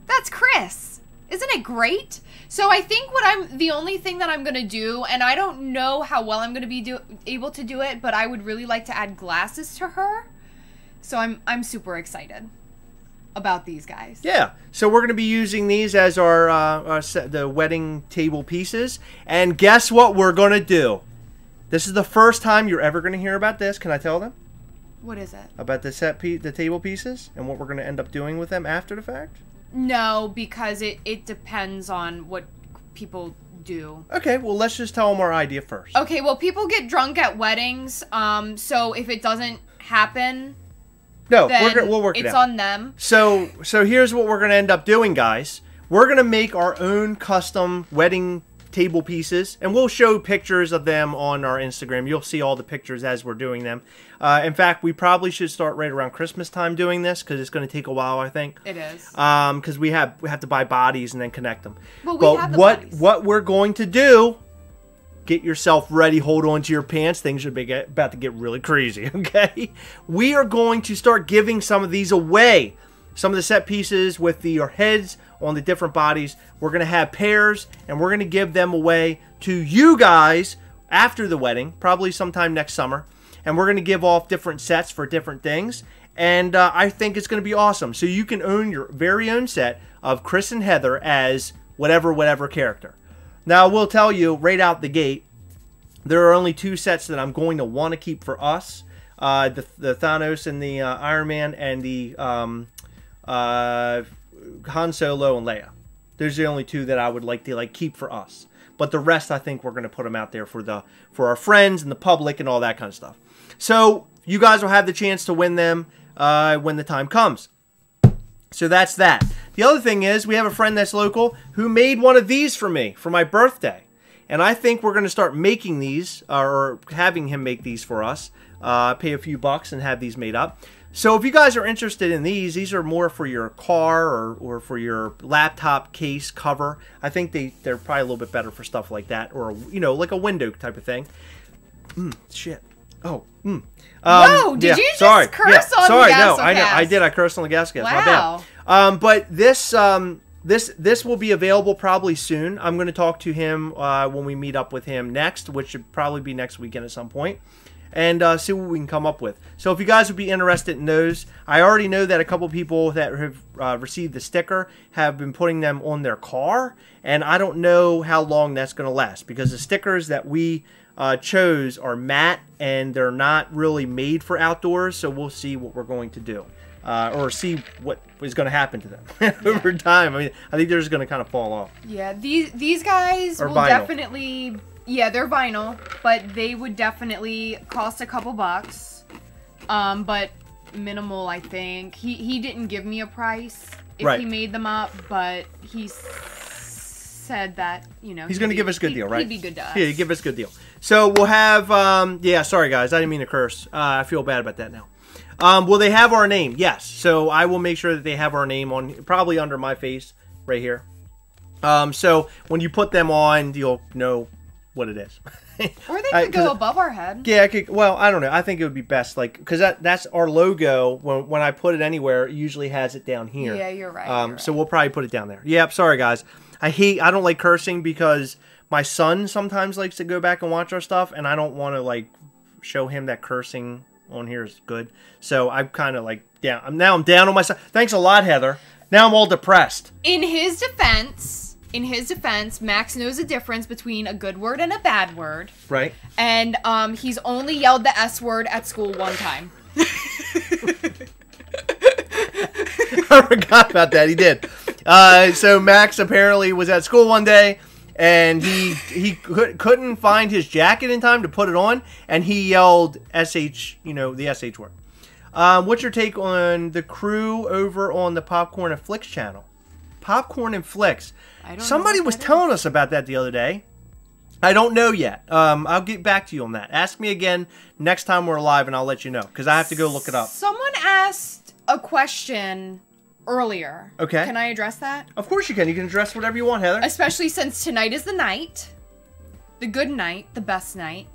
That's Chris. Isn't it great? So I think the only thing that I'm going to do, and I don't know how well I'm going to be able to do it, but I would really like to add glasses to her. So I'm super excited about these guys. Yeah. So we're going to be using these as our the wedding table pieces. And guess what we're going to do? This is the first time you're ever going to hear about this. Can I tell them? What is it? About the table pieces and what we're going to end up doing with them after the fact? No, because it depends on what people do. Okay, well, let's just tell them our idea first. Okay, well, people get drunk at weddings, so if it doesn't happen... No, we'll work it out. It's on them. So here's what we're going to end up doing, guys. We're going to make our own custom wedding table pieces, and we'll show pictures of them on our Instagram. You'll see all the pictures as we're doing them. In fact, we probably should start right around Christmas time doing this, because it's going to take a while, I think. It is. Because we have to buy bodies and then connect them. Well, we have the bodies. What we're going to do... Get yourself ready, hold on to your pants. Things are about to get really crazy, okay? We are going to start giving some of these away. Some of the set pieces with your heads on the different bodies. We're going to have pairs, and we're going to give them away to you guys after the wedding, probably sometime next summer. And we're going to give off different sets for different things. And I think it's going to be awesome. So you can own your very own set of Chris and Heather as whatever character. Now, we'll tell you right out the gate, there are only 2 sets that I'm going to want to keep for us. The Thanos and the Iron Man and the Han Solo and Leia. Those are the only 2 that I would like to keep for us. But the rest, I think we're going to put them out there for our friends and the public and all that kind of stuff. So, you guys will have the chance to win them when the time comes. So that's that. The other thing is, we have a friend that's local who made one of these for me for my birthday. And I think we're going to start making these, or having him make these for us. Pay a few bucks and have these made up. So if you guys are interested in these are more for your car or for your laptop case cover. I think they're probably a little bit better for stuff like that. Or, like a window type of thing. Shit. Oh, Whoa, did you just curse on the Gastlecast? No, I know, I did. I cursed on the Gastlecast. Wow. My bad. But this will be available probably soon. I'm going to talk to him when we meet up with him next, which should probably be next weekend at some point, and see what we can come up with. So if you guys would be interested in those, I already know that a couple people that have received the sticker have been putting them on their car, and I don't know how long that's going to last, because the stickers that we chose are matte, and they're not really made for outdoors, so we'll see what we're going to do. or see what is going to happen to them over time. I mean, I think they're just going to kind of fall off. Yeah, these guys will definitely... Yeah, they're vinyl, but they would definitely cost a couple bucks. But minimal, I think. He didn't give me a price if he made them up, but he said that, you know... He's going to give us a good deal, right? He'd be good to us. Yeah, he'd give us a good deal. So we'll have... yeah, sorry, guys. I didn't mean to curse. I feel bad about that now. Will they have our name? Yes. So I will make sure that they have our name on, probably under my face right here. So when you put them on, you'll know what it is. Or they could go above our head. Yeah, well, I don't know. I think it would be best, like, because that's our logo. When I put it anywhere, it usually has it down here. Yeah, you're right. So we'll probably put it down there. Yep, sorry, guys. I don't like cursing because my son sometimes likes to go back and watch our stuff, and I don't want to, like, show him that cursing on here is good. So I'm kind of, like, down. Now I'm down on myself. Thanks a lot, Heather. Now I'm all depressed. In his defense, Max knows the difference between a good word and a bad word. Right. And he's only yelled the S word at school one time. I forgot about that. He did. So Max apparently was at school one day, and he couldn't find his jacket in time to put it on, and he yelled SH, you know, the SH word. What's your take on the crew over on the Popcorn and Flicks channel? Popcorn and Flicks. Somebody was telling us about that the other day. I don't know yet. I'll get back to you on that. Ask me again next time we're live, and I'll let you know, because I have to go look it up. Someone asked a question earlier. Okay. Can I address that? Of course you can. You can address whatever you want, Heather. Especially since tonight is the night. The good night, the best night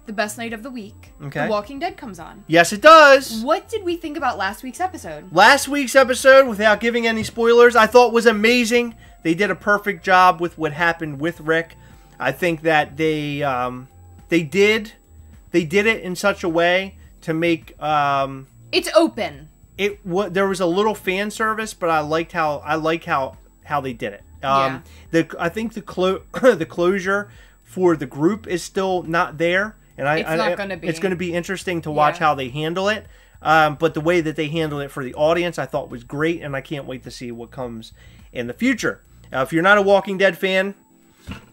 of the week. Okay. The Walking Dead comes on. Yes, it does. What did we think about last week's episode? Last week's episode, without giving any spoilers, I thought was amazing. They did a perfect job with what happened with Rick. I think that they did it in such a way to make it's open. There was a little fan service, but I like how they did it. Yeah. I think the closure for the group is still not there, and it's not going to be. It's going to be interesting to watch how they handle it. But the way that they handled it for the audience, I thought was great, and I can't wait to see what comes in the future. If you're not a Walking Dead fan,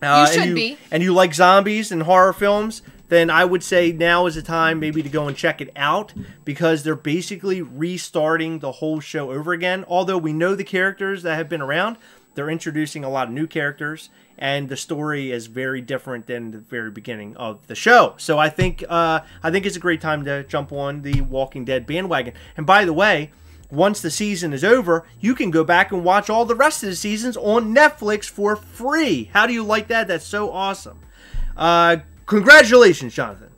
you should be, and you like zombies and horror films, then I would say now is the time maybe to go and check it out, because they're basically restarting the whole show over again. Although we know the characters that have been around, they're introducing a lot of new characters, and the story is very different than the very beginning of the show. So I think it's a great time to jump on the Walking Dead bandwagon. And by the way, once the season is over, you can go back and watch all the rest of the seasons on Netflix for free. How do you like that? That's so awesome. Congratulations, Jonathan.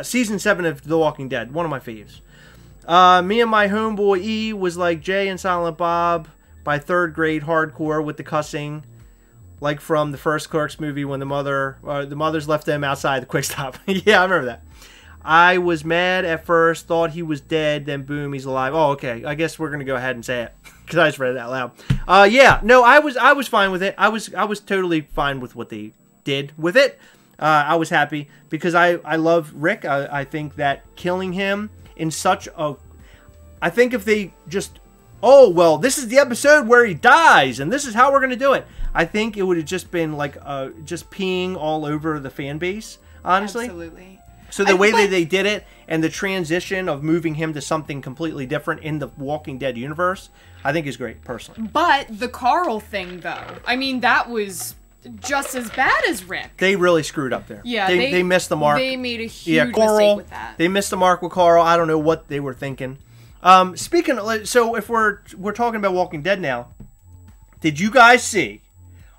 Season 7 of The Walking Dead, one of my faves. Me and my homeboy E was like Jay and Silent Bob by 3rd grade hardcore with the cussing, like from the first Clerks movie when the mothers left them outside the quick stop. Yeah, I remember that. I was mad at first, thought he was dead, then boom, he's alive. Oh, okay. I guess we're gonna go ahead and say it because I just read it out loud. Yeah, no, I was fine with it. I was totally fine with what they did with it. I was happy because I love Rick. I think that killing him in such a... I think if they just... Oh, well, this is the episode where he dies, and this is how we're going to do it. I think it would have just been like just peeing all over the fan base, honestly. Absolutely. So the way that they did it and the transition of moving him to something completely different in the Walking Dead universe, I think is great, personally. But the Carl thing, though, I mean, that was just as bad as Rick. They really screwed up there. Yeah, they missed the mark. They made a huge mistake with that. They missed the mark with Carl. I don't know what they were thinking. Speaking of, so if we're talking about Walking Dead now, did you guys see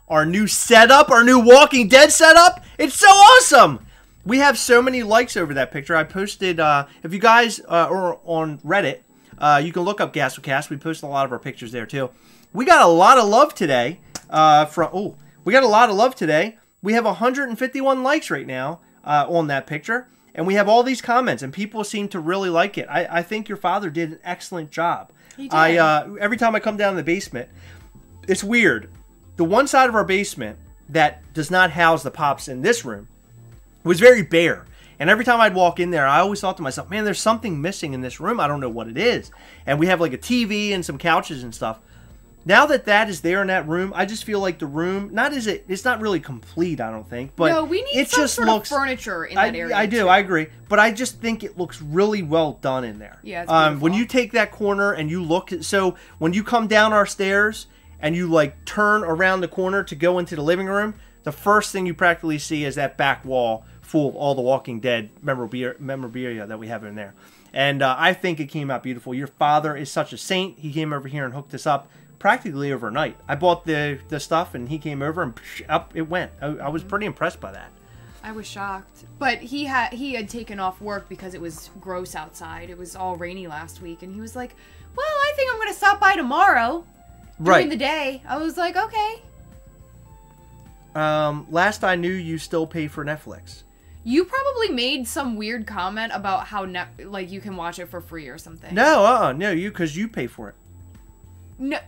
our new setup, our new Walking Dead setup? It's so awesome! We have so many likes over that picture. I posted, if you guys are on Reddit, you can look up Gastlecast. We post a lot of our pictures there too. We got a lot of love today. We got a lot of love today. We have 151 likes right now on that picture. And we have all these comments, and people seem to really like it. I think your father did an excellent job. He did. Every time I come down to the basement, it's weird. The one side of our basement that does not house the Pops in this room was very bare. And every time I'd walk in there, I always thought to myself, man, there's something missing in this room. I don't know what it is. And we have like a TV and some couches and stuff. Now that is there in that room, I just feel like the room, it's not really complete, I don't think. But no, we need some sort of furniture in that area. I do, I agree. But I just think it looks really well done in there. Yeah, it's beautiful. When you take that corner and you look, so when you come down our stairs and you like turn around the corner to go into the living room, the first thing you practically see is that back wall full of all the Walking Dead memorabilia that we have in there. And I think it came out beautiful. Your father is such a saint. He came over here and hooked us up practically overnight. I bought the stuff and he came over and up it went. I was pretty impressed by that. I was shocked. But he had taken off work because it was gross outside. It was all rainy last week. And he was like, well, I think I'm going to stop by tomorrow during the day. I was like, okay. Last I knew, you still pay for Netflix. You probably made some weird comment about how you can watch it for free or something. No, because you pay for it. No,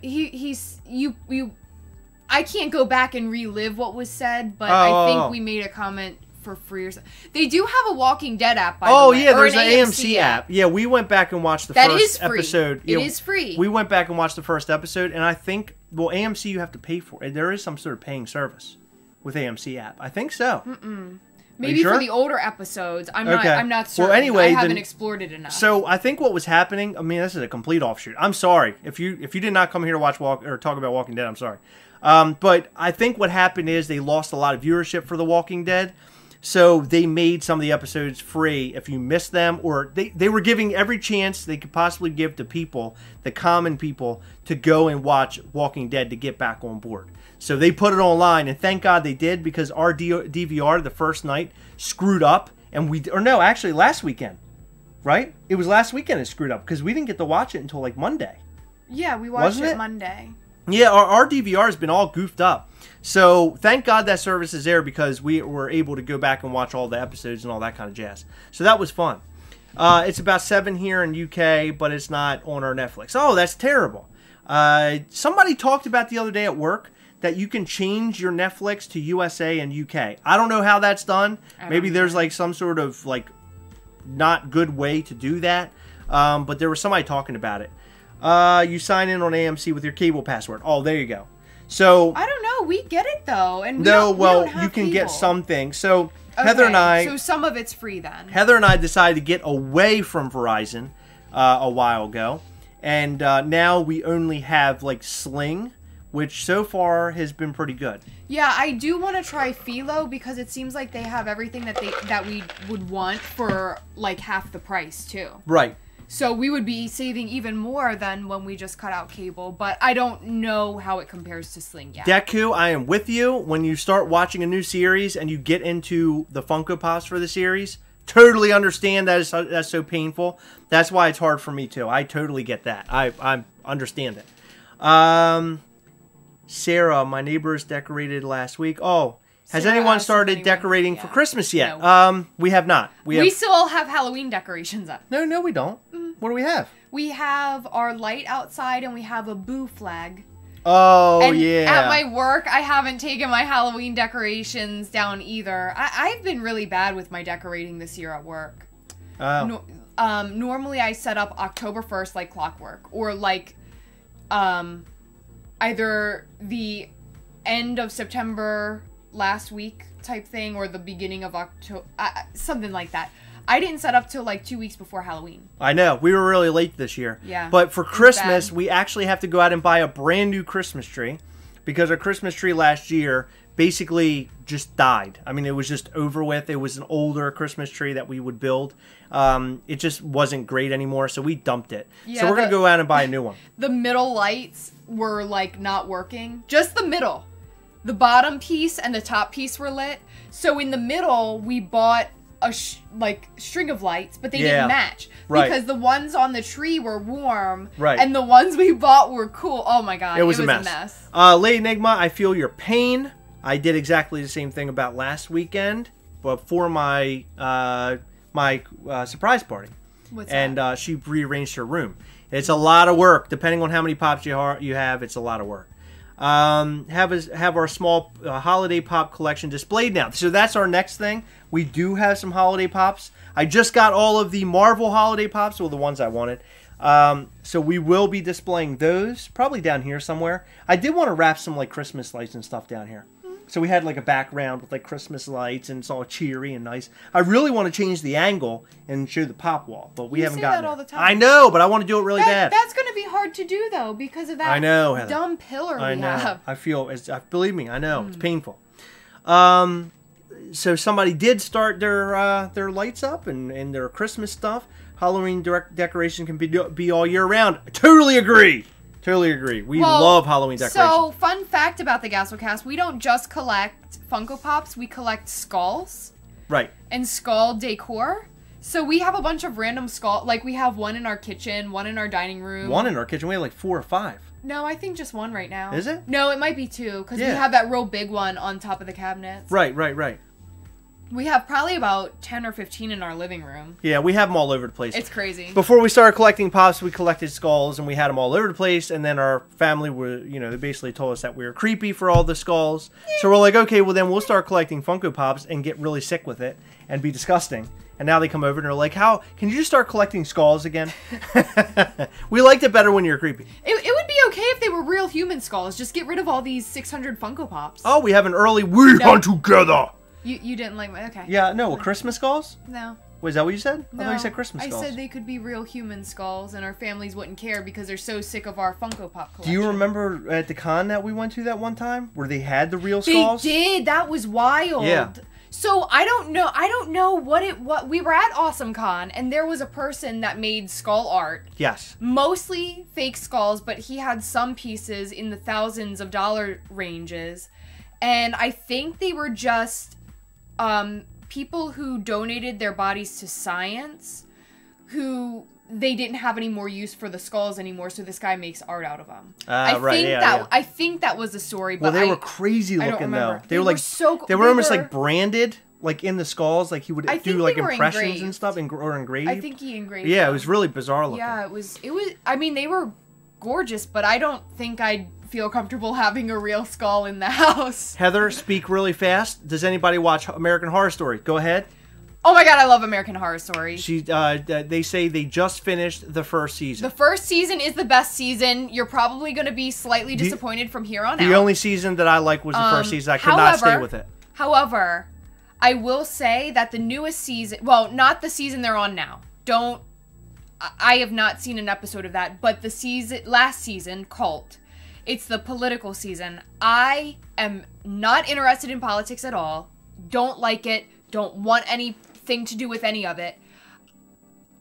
I can't go back and relive what was said, but I think we made a comment for free or something. They do have a Walking Dead app, by the way. Oh, yeah, there's an AMC app. Yeah, we went back and watched the first episode. It is free. We went back and watched the first episode, and I think, AMC you have to pay for it. There is some sort of paying service with AMC app. I think so. Maybe for the older episodes. I'm not certain. Well, anyway, I haven't explored it enough. So I think what was happening, I mean, this is a complete offshoot. I'm sorry. If you did not come here to watch or talk about Walking Dead, I'm sorry. But I think what happened is they lost a lot of viewership for The Walking Dead. So they made some of the episodes free if you missed them, or they were giving every chance they could possibly give to people, the common people, to go and watch Walking Dead to get back on board. So they put it online, and thank God they did, because our DVR the first night screwed up, and actually last weekend, right? It was last weekend it screwed up, because we didn't get to watch it until like Monday. Yeah, we watched it Monday. Yeah, our DVR has been all goofed up. So thank God that service is there, because we were able to go back and watch all the episodes and all that kind of jazz. So that was fun. It's about 7 here in UK, but it's not on our Netflix. Oh, that's terrible. Somebody talked about the other day at work that you can change your Netflix to USA and UK. I don't know how that's done. Maybe there's like some sort of like not good way to do that. But there was somebody talking about it. You sign in on AMC with your cable password. Oh, there you go. So I don't know. We get it though, and you can get some things. So okay, Heather and I. So some of it's free then. Heather and I decided to get away from Verizon a while ago, and now we only have like Sling, which so far has been pretty good. Yeah, I do want to try Philo, because it seems like they have everything that we would want for like half the price too. Right. So we would be saving even more than when we just cut out cable, but I don't know how it compares to Sling yet. Deku, I am with you. When you start watching a new series and you get into the Funko Pops for the series, totally understand that's so painful. That's why it's hard for me too. I totally get that. I understand it. Sarah, my neighbors decorated last week. Oh, has anyone started decorating for Christmas yet? No. We have not. We still have Halloween decorations up. No, we don't. What do we have? We have our light outside, and we have a boo flag. Oh, and yeah. At my work, I haven't taken my Halloween decorations down either. I've been really bad with my decorating this year at work. Oh. Normally, I set up October 1st like clockwork, or like either the end of September last week type thing, or the beginning of October, something like that. I didn't set up till like 2 weeks before Halloween. I know. We were really late this year. Yeah. But for Christmas, we actually have to go out and buy a brand new Christmas tree, because our Christmas tree last year basically just died. I mean, it was just over with. It was an older Christmas tree that we would build. It just wasn't great anymore, so we dumped it. Yeah, so we're going to go out and buy a new one. The middle lights were like not working. Just the middle. The bottom piece and the top piece were lit. So in the middle, we bought a string of lights, but they didn't match, because the ones on the tree were warm, and the ones we bought were cool. Oh my god, it was a mess. Lady Enigma, I feel your pain. I did exactly the same thing about last weekend, but for my surprise party. What's that? And she rearranged her room. It's a lot of work, depending on how many pops you have. It's a lot of work. have our small holiday pop collection displayed now. So that's our next thing. We do have some holiday pops. I just got all of the Marvel holiday pops, well, the ones I wanted. So we will be displaying those probably down here somewhere. I did want to wrap some like Christmas lights and stuff down here. So we had like a background with like Christmas lights and it's all cheery and nice. I really want to change the angle and show the pop wall, but we haven't gotten that all the time. I know, but I want to do it really bad. That's going to be hard to do though because of that I know, Heather. dumb pillar we have. I feel, believe me, I know it's painful. So somebody did start their lights up and their Christmas stuff. Halloween decoration can be all year round. I totally agree. Totally agree. We love Halloween decoration. So, fun fact about the Gastlecast, we don't just collect Funko Pops, we collect skulls. Right. And skull decor. So we have a bunch of random skull, like we have one in our kitchen, one in our dining room. One in our kitchen? We have like 4 or 5. No, I think just one right now. Is it? No, it might be 2, because we have that real big one on top of the cabinets. Right, right, right. We have probably about 10 or 15 in our living room. Yeah, we have them all over the place. It's crazy. Before we started collecting pops, we collected skulls, and we had them all over the place, and then our family were, they basically told us that we were creepy for all the skulls. So we're like, okay, well then we'll start collecting Funko Pops and get really sick with it and be disgusting. And now they come over and they're like, how, can you just start collecting skulls again? We liked it better when you were creepy. It would be okay if they were real human skulls. Just get rid of all these 600 Funko Pops. Oh, we have an early We Hunt Together. You didn't like my... Okay. Yeah, no, Christmas skulls? No. Was that what you said? No. I thought you said Christmas skulls. I said they could be real human skulls and our families wouldn't care because they're so sick of our Funko Pop collection. Do you remember at the con that we went to that one time where they had the real skulls? They did. That was wild. Yeah. So I don't know what we were at Awesome Con and there was a person that made skull art. Yes. Mostly fake skulls, but he had some pieces in the thousands of dollar ranges. And I think they were just people who donated their bodies to science, who they didn't have any more use for the skulls anymore, so this guy makes art out of them. I think that was the story. But they were crazy looking though. They were like they were almost like branded, like in the skulls. Like he would do like impressions and stuff, or engraved. I think he engraved. Yeah, them. It was really bizarre looking. Yeah, it was. I mean, they were gorgeous, but I don't think I'd feel comfortable having a real skull in the house. Heather, speak really fast. Does anybody watch American Horror Story? Go ahead. Oh my god, I love American Horror Story. They say they just finished the first season. The first season is the best season. You're probably going to be slightly disappointed from here on out. The only season that I liked was the first season. I could not stay with it. However, I will say that the newest season, well, not the season they're on now. I have not seen an episode of that, but the last season, Cult, it's the political season. I am not interested in politics at all. Don't like it. Don't want anything to do with any of it.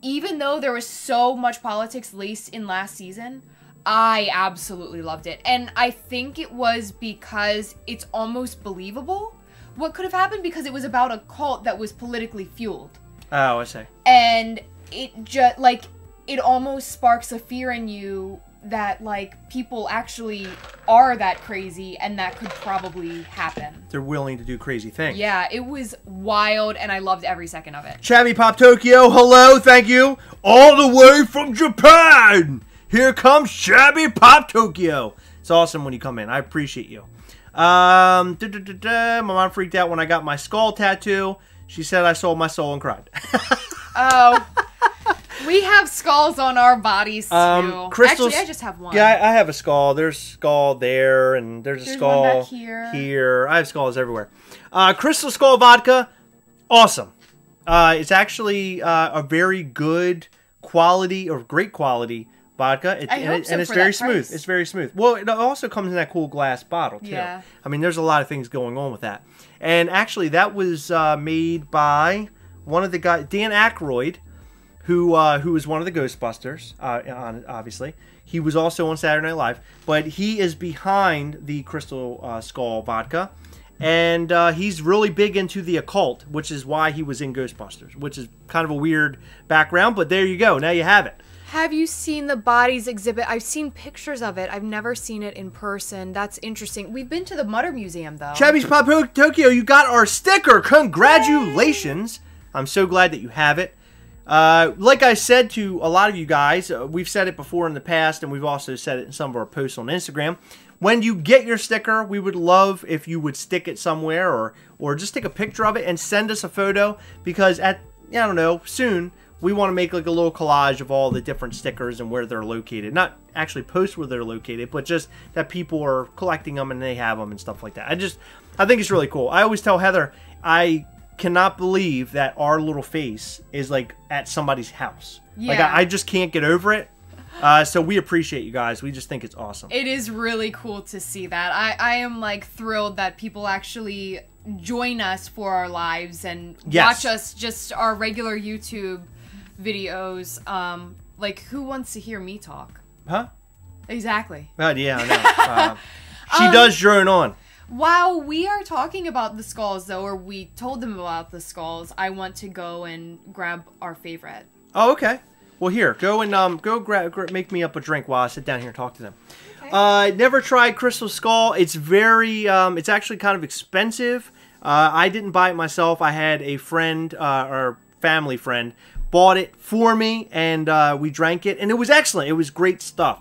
Even though there was so much politics laced in last season, I absolutely loved it. And I think it was because it's almost believable what could have happened because it was about a cult that was politically fueled. Oh, I see. And it just, like, it almost sparks a fear in you that, like, people actually are that crazy and that could probably happen. They're willing to do crazy things. Yeah, it was wild and I loved every second of it. Shabby Pop Tokyo, hello, thank you. All the way from Japan. Here comes Shabby Pop Tokyo. It's awesome when you come in. I appreciate you. My mom freaked out when I got my skull tattoo. She said I sold my soul and cried. Oh. We have skulls on our bodies, too. Actually, I just have one. Yeah, I have a skull. There's a skull there, and there's a skull one back here. I have skulls everywhere. Crystal Skull Vodka, awesome. It's actually a very good quality, or great quality vodka. And it's very smooth. It's very smooth. Well, it also comes in that cool glass bottle, too. Yeah. I mean, there's a lot of things going on with that. And actually, that was made by one of the guys, Dan Aykroyd, who was one of the Ghostbusters, obviously. He was also on Saturday Night Live, but he is behind the Crystal Skull Vodka, and he's really big into the occult, which is why he was in Ghostbusters, which is kind of a weird background, but there you go. Now you have it. Have you seen the bodies exhibit? I've seen pictures of it. I've never seen it in person. That's interesting. We've been to the Mutter Museum, though. Shabby's Pop Tokyo, you got our sticker. Congratulations. Yay. I'm so glad that you have it. Like I said to a lot of you guys, we've said it before in the past, and we've also said it in some of our posts on Instagram. when you get your sticker, we would love if you would stick it somewhere or just take a picture of it and send us a photo, because I don't know, soon we want to make like a little collage of all the different stickers and where they're located. Not actually post where they're located, but just that people are collecting them and they have them and stuff like that. I think it's really cool. I always tell Heather, I cannot believe that our little face is like at somebody's house. Yeah. Like I just can't get over it. So we appreciate you guys. We just think it's awesome. It is really cool to see that. I am like thrilled that people actually join us for our lives and watch us just our regular YouTube videos. Like, who wants to hear me talk? Huh? Exactly. Yeah, I know. She does drone on. While we are talking about the skulls, though, or we told them about the skulls, I want to go and grab our favorite. Oh, okay. Well, here, go and make me up a drink while I sit down here and talk to them. Okay. Never tried Crystal Skull. It's very, it's actually kind of expensive. I didn't buy it myself. I had a friend, or family friend, bought it for me, and we drank it, and it was excellent. It was great stuff.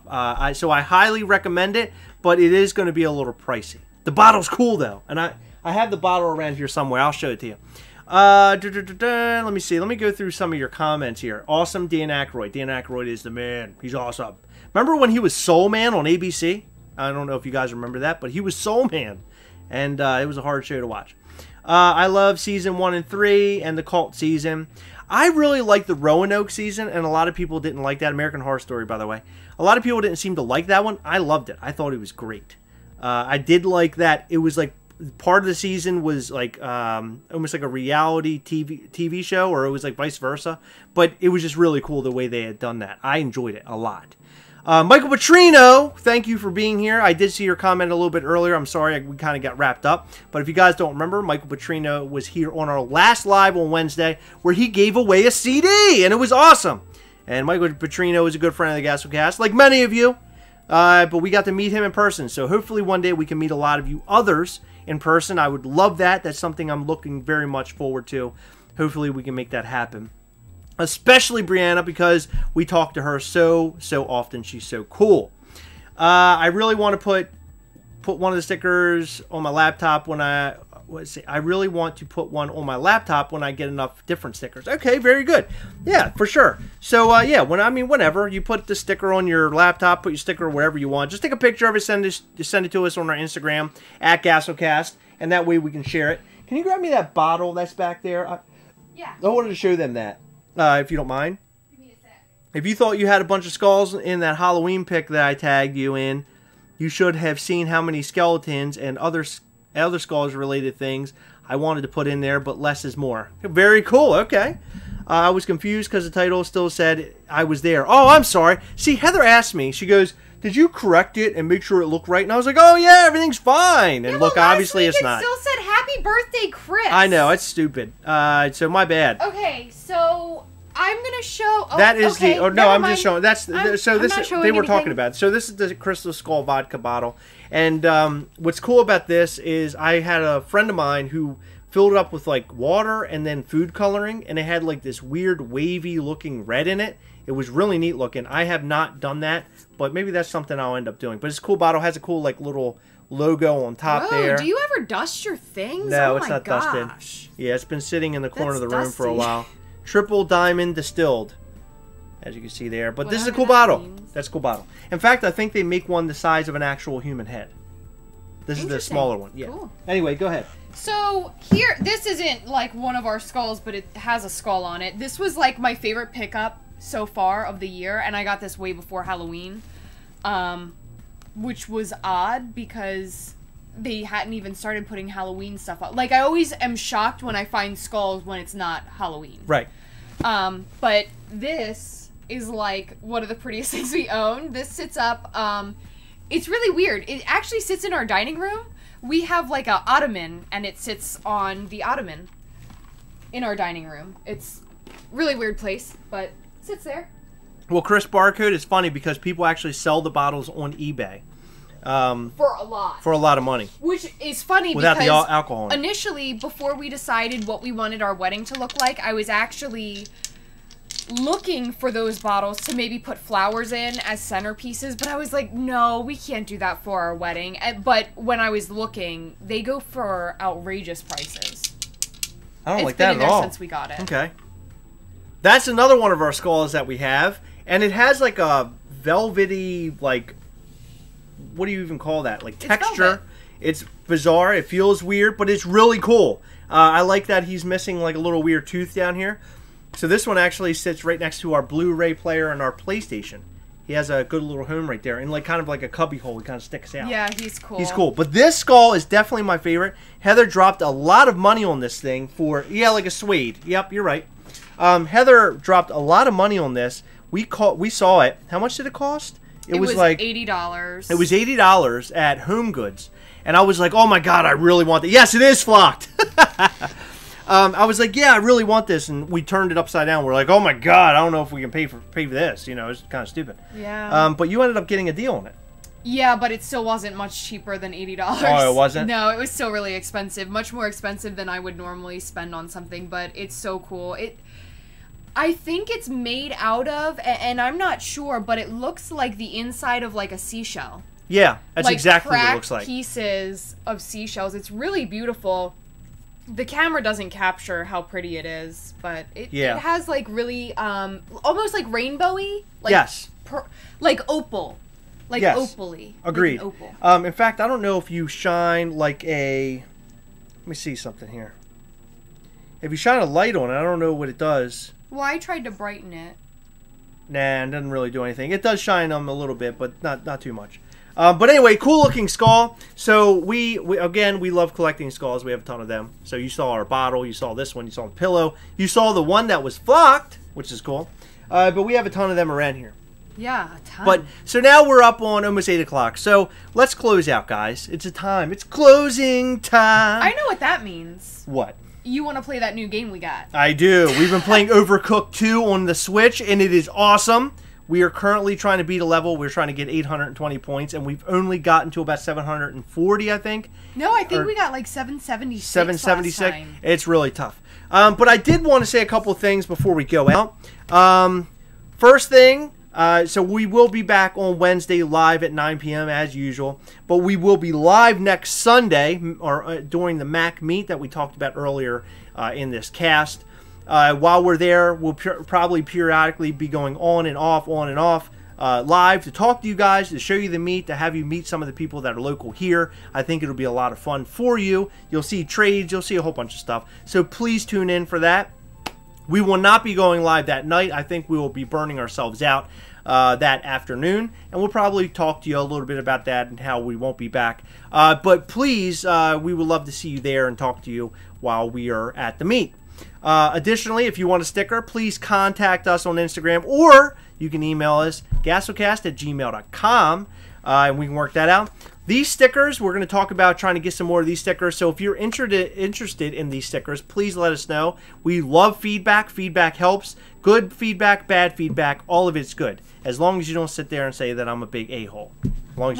So I highly recommend it, but it is going to be a little pricey. The bottle's cool, though, and I have the bottle around here somewhere. I'll show it to you. Let me see. Let me go through some of your comments here. Awesome, Dan Aykroyd. Dan Aykroyd is the man. He's awesome. Remember when he was Soul Man on ABC? I don't know if you guys remember that, but he was Soul Man, and it was a hard show to watch. I love season 1 and 3 and the cult season. I really like the Roanoke season, and a lot of people didn't like that. American Horror Story, by the way. A lot of people didn't seem to like that one. I loved it. I thought it was great. I did like that. It was like part of the season was like almost like a reality TV show, or it was like vice versa. But it was just really cool the way they had done that. I enjoyed it a lot. Michael Petrino, thank you for being here. I did see your comment a little bit earlier. I'm sorry, we kind of got wrapped up. But if you guys don't remember, Michael Petrino was here on our last live on Wednesday where he gave away a CD, and it was awesome. And Michael Petrino is a good friend of the Gastlecast, like many of you. But we got to meet him in person, so hopefully one day we can meet a lot of you others in person. I would love that. That's something I'm looking very much forward to. Hopefully we can make that happen. Especially Brianna, because we talk to her so often. She's so cool. I really want to put one of the stickers on my laptop when I really want to put one on my laptop when I get enough different stickers. Okay, very good. Yeah, for sure. So yeah, whenever you put the sticker on your laptop, put your sticker wherever you want. Just take a picture of it, send it to us on our Instagram at Gastlecast, and that way we can share it. Can you grab me that bottle that's back there? Yeah. I wanted to show them that. If you don't mind. Give me a sec. If you thought you had a bunch of skulls in that Halloween pic that I tagged you in, you should have seen how many skeletons and other skulls related things I wanted to put in there, but less is more. Very cool. Okay. I was confused because the title still said I was there. Oh, I'm sorry. See, Heather asked me, she goes, did you correct it and make sure it looked right? And I was like, oh yeah, everything's fine. And yeah, look, obviously it's not. It still said happy birthday, Chris. I know, it's stupid. So my bad. Okay, so I'm gonna show. Oh, that is okay, the. Oh no, I'm mind. just showing. That's so. This is, they were talking about. So this is the Crystal Skull vodka bottle, and what's cool about this is I had a friend of mine who filled it up with like water and then food coloring, and it had like this weird wavy looking red in it. It was really neat looking. I have not done that, but maybe that's something I'll end up doing. But it's a cool bottle. It has a cool like little logo on top there. Do you ever dust your things? No, oh it's not dusted. Yeah, it's been sitting in the corner of the room dusty. for a while. Triple diamond distilled, as you can see there. But this is a cool bottle. That's a cool bottle. In fact, I think they make one the size of an actual human head. This is the smaller one. Yeah. Cool. Anyway, go ahead. So here, this isn't like one of our skulls, but it has a skull on it. This was like my favorite pickup so far of the year, and I got this way before Halloween, which was odd because they hadn't even started putting Halloween stuff up. Like, I always am shocked when I find skulls when it's not Halloween. Right. But this is like one of the prettiest things we own. This sits up, it's really weird. It actually sits in our dining room. We have like a ottoman, and it sits on the ottoman in our dining room. It's really weird place, but sits there. Well, Chris Barcode is funny because people actually sell the bottles on eBay. For a lot. For a lot of money. Which is funny without because the alcohol in it. Initially, before we decided what we wanted our wedding to look like, I was actually looking for those bottles to maybe put flowers in as centerpieces, but I was like, no, we can't do that for our wedding. But when I was looking, they go for outrageous prices. I don't like that at all. It's been in there since we got it. Okay. That's another one of our skulls that we have, and it has like a velvety, like, what do you even call that? Like texture. It's bizarre. It feels weird, but it's really cool. I like that he's missing like a little weird tooth down here. So this one actually sits right next to our Blu-ray player and our PlayStation. He has a good little home right there, and like kind of like a cubby hole. He kind of sticks out. Yeah, he's cool. He's cool. But this skull is definitely my favorite. Heather dropped a lot of money on this thing for, yeah, like a suede. Yep, you're right. Heather dropped a lot of money on this. We saw it. How much did it cost? It was like $80. It was $80 at Home Goods. And I was like, oh my God, I really want that. Yes, it is flocked. I was like, yeah, I really want this. And we turned it upside down. We're like, oh my God, I don't know if we can pay for this. You know, it's kind of stupid. Yeah. But you ended up getting a deal on it. Yeah, but it still wasn't much cheaper than $80. Oh, it wasn't? No, it was still really expensive. Much more expensive than I would normally spend on something, but it's so cool. I think it's made out of, and I'm not sure, but it looks like the inside of like a seashell. Yeah, that's like exactly what it looks like. Pieces of seashells. It's really beautiful. The camera doesn't capture how pretty it is, but it has like really almost like rainbowy. Like, yes. Like opal. Like opal-y. Agreed. Like opal. In fact, I don't know if you shine like a... Let me see something here. If you shine a light on it, I don't know what it does. Well, I tried to brighten it. Nah, it doesn't really do anything. It does shine a little bit, but not too much. But anyway, cool looking skull. So we love collecting skulls. We have a ton of them. So you saw our bottle, you saw this one, you saw the pillow, you saw the one that was flocked, which is cool. But we have a ton of them around here. Yeah, a ton. But so now we're up on almost 8 o'clock. So let's close out, guys. It's It's closing time. I know what that means. What? You want to play that new game we got. I do. We've been playing Overcooked 2 on the Switch, and it is awesome. We are currently trying to beat a level. We're trying to get 820 points, and we've only gotten to about 740, I think. No, I think we got like 776 776. last time. It's really tough. But I did want to say a couple of things before we go out. First thing, so we will be back on Wednesday live at 9 p.m. as usual. But we will be live next Sunday, or during the Mac meet that we talked about earlier in this cast. While we're there, we'll probably periodically be going on and off live to talk to you guys, to show you the meet, to have you meet some of the people that are local here. I think it'll be a lot of fun for you. You'll see trades, you'll see a whole bunch of stuff. So please tune in for that. We will not be going live that night. I think we will be burning ourselves out that afternoon, and we'll probably talk to you a little bit about that and how we won't be back. But please, we would love to see you there and talk to you while we are at the meet. Additionally, if you want a sticker, please contact us on Instagram, or you can email us, gastlecast@gmail.com, and we can work that out. These stickers, we're going to talk about trying to get some more of these stickers, so if you're interested in these stickers, please let us know. We love feedback. Feedback helps. Good feedback, bad feedback, all of it's good, as long as you don't sit there and say that I'm a big a-hole. Well,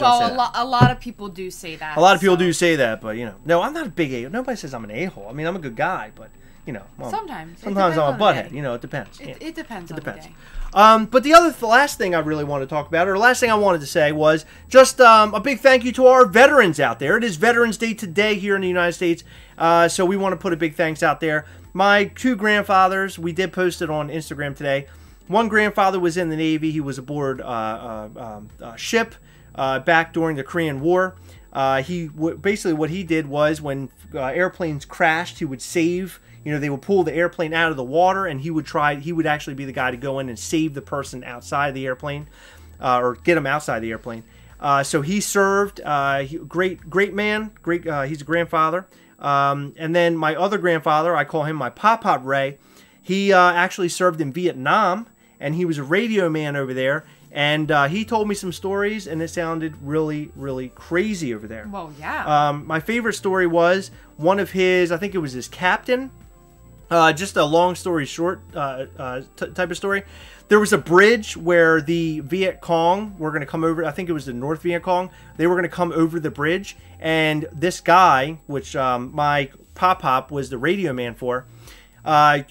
a lot of people do say that. A lot of people do say that, but, you know, no, I'm not a big a-hole. Nobody says I'm an a-hole. I mean, I'm a good guy, but... You know, well, sometimes I'm a butthead. You know, it depends. It depends on the day. But the last thing I really want to talk about, or the last thing I wanted to say, was just a big thank you to our veterans out there. It is Veterans Day today here in the United States, so we want to put a big thanks out there. My two grandfathers, we did post it on Instagram today. One grandfather was in the Navy. He was aboard a ship back during the Korean War. Basically what he did was when airplanes crashed, he would save. You know, they would pull the airplane out of the water, and he would actually be the guy to go in and save the person outside the airplane, or get him outside the airplane. So he served. Great man. He's a grandfather. And then my other grandfather, I call him my Pop Ray. He actually served in Vietnam, and he was a radio man over there. And he told me some stories, and it sounded really, really crazy over there. Well, yeah. My favorite story was one of his, I think it was his captain. Just a long story short type of story. There was a bridge where the Viet Cong were going to come over. I think it was the North Viet Cong. They were going to come over the bridge. And this guy, which my Pop was the radio man for,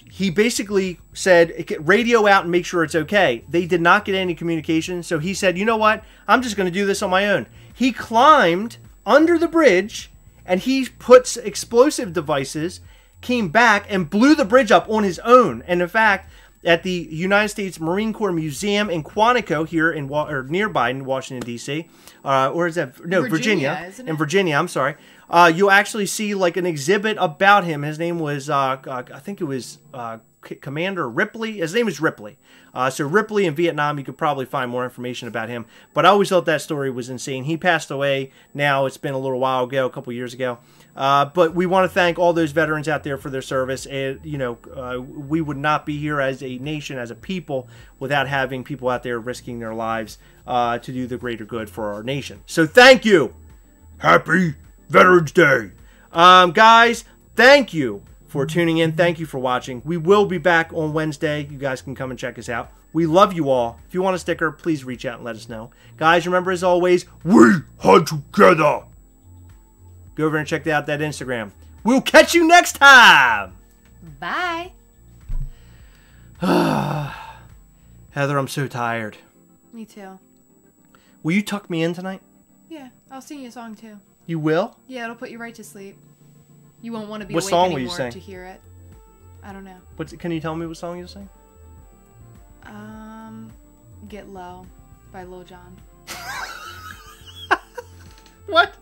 he basically said, radio out and make sure it's okay. They did not get any communication, so he said, you know what? I'm just going to do this on my own. He climbed under the bridge, and he put explosive devices, came back, and blew the bridge up on his own. And in fact, at the United States Marine Corps Museum in Quantico here or nearby in Washington, D.C., or is that? No, Virginia. Isn't it? In Virginia, I'm sorry. You'll actually see like an exhibit about him. His name was, I think it was Commander Ripley. His name is Ripley. So Ripley in Vietnam, you could probably find more information about him. But I always thought that story was insane. He passed away now. It's been a little while ago, a couple years ago. But we want to thank all those veterans out there for their service. And, we would not be here as a nation, as a people, without having people out there risking their lives to do the greater good for our nation. So thank you. Happy Veterans Day. Guys, thank you for tuning in. Thank you for watching. We will be back on Wednesday. You guys can come and check us out. We love you all. If you want a sticker, please reach out and let us know. Guys, remember, as always, we hunt together. Go over and check out that Instagram. We'll catch you next time. Bye. Heather, I'm so tired. Me too. Will you tuck me in tonight? Yeah, I'll sing you a song too. You will? Yeah, it'll put you right to sleep. You won't want to be What awake song will you anymore sing? to hear it. I don't know. Can you tell me what song you'll sing? Get Low by Lil Jon. What?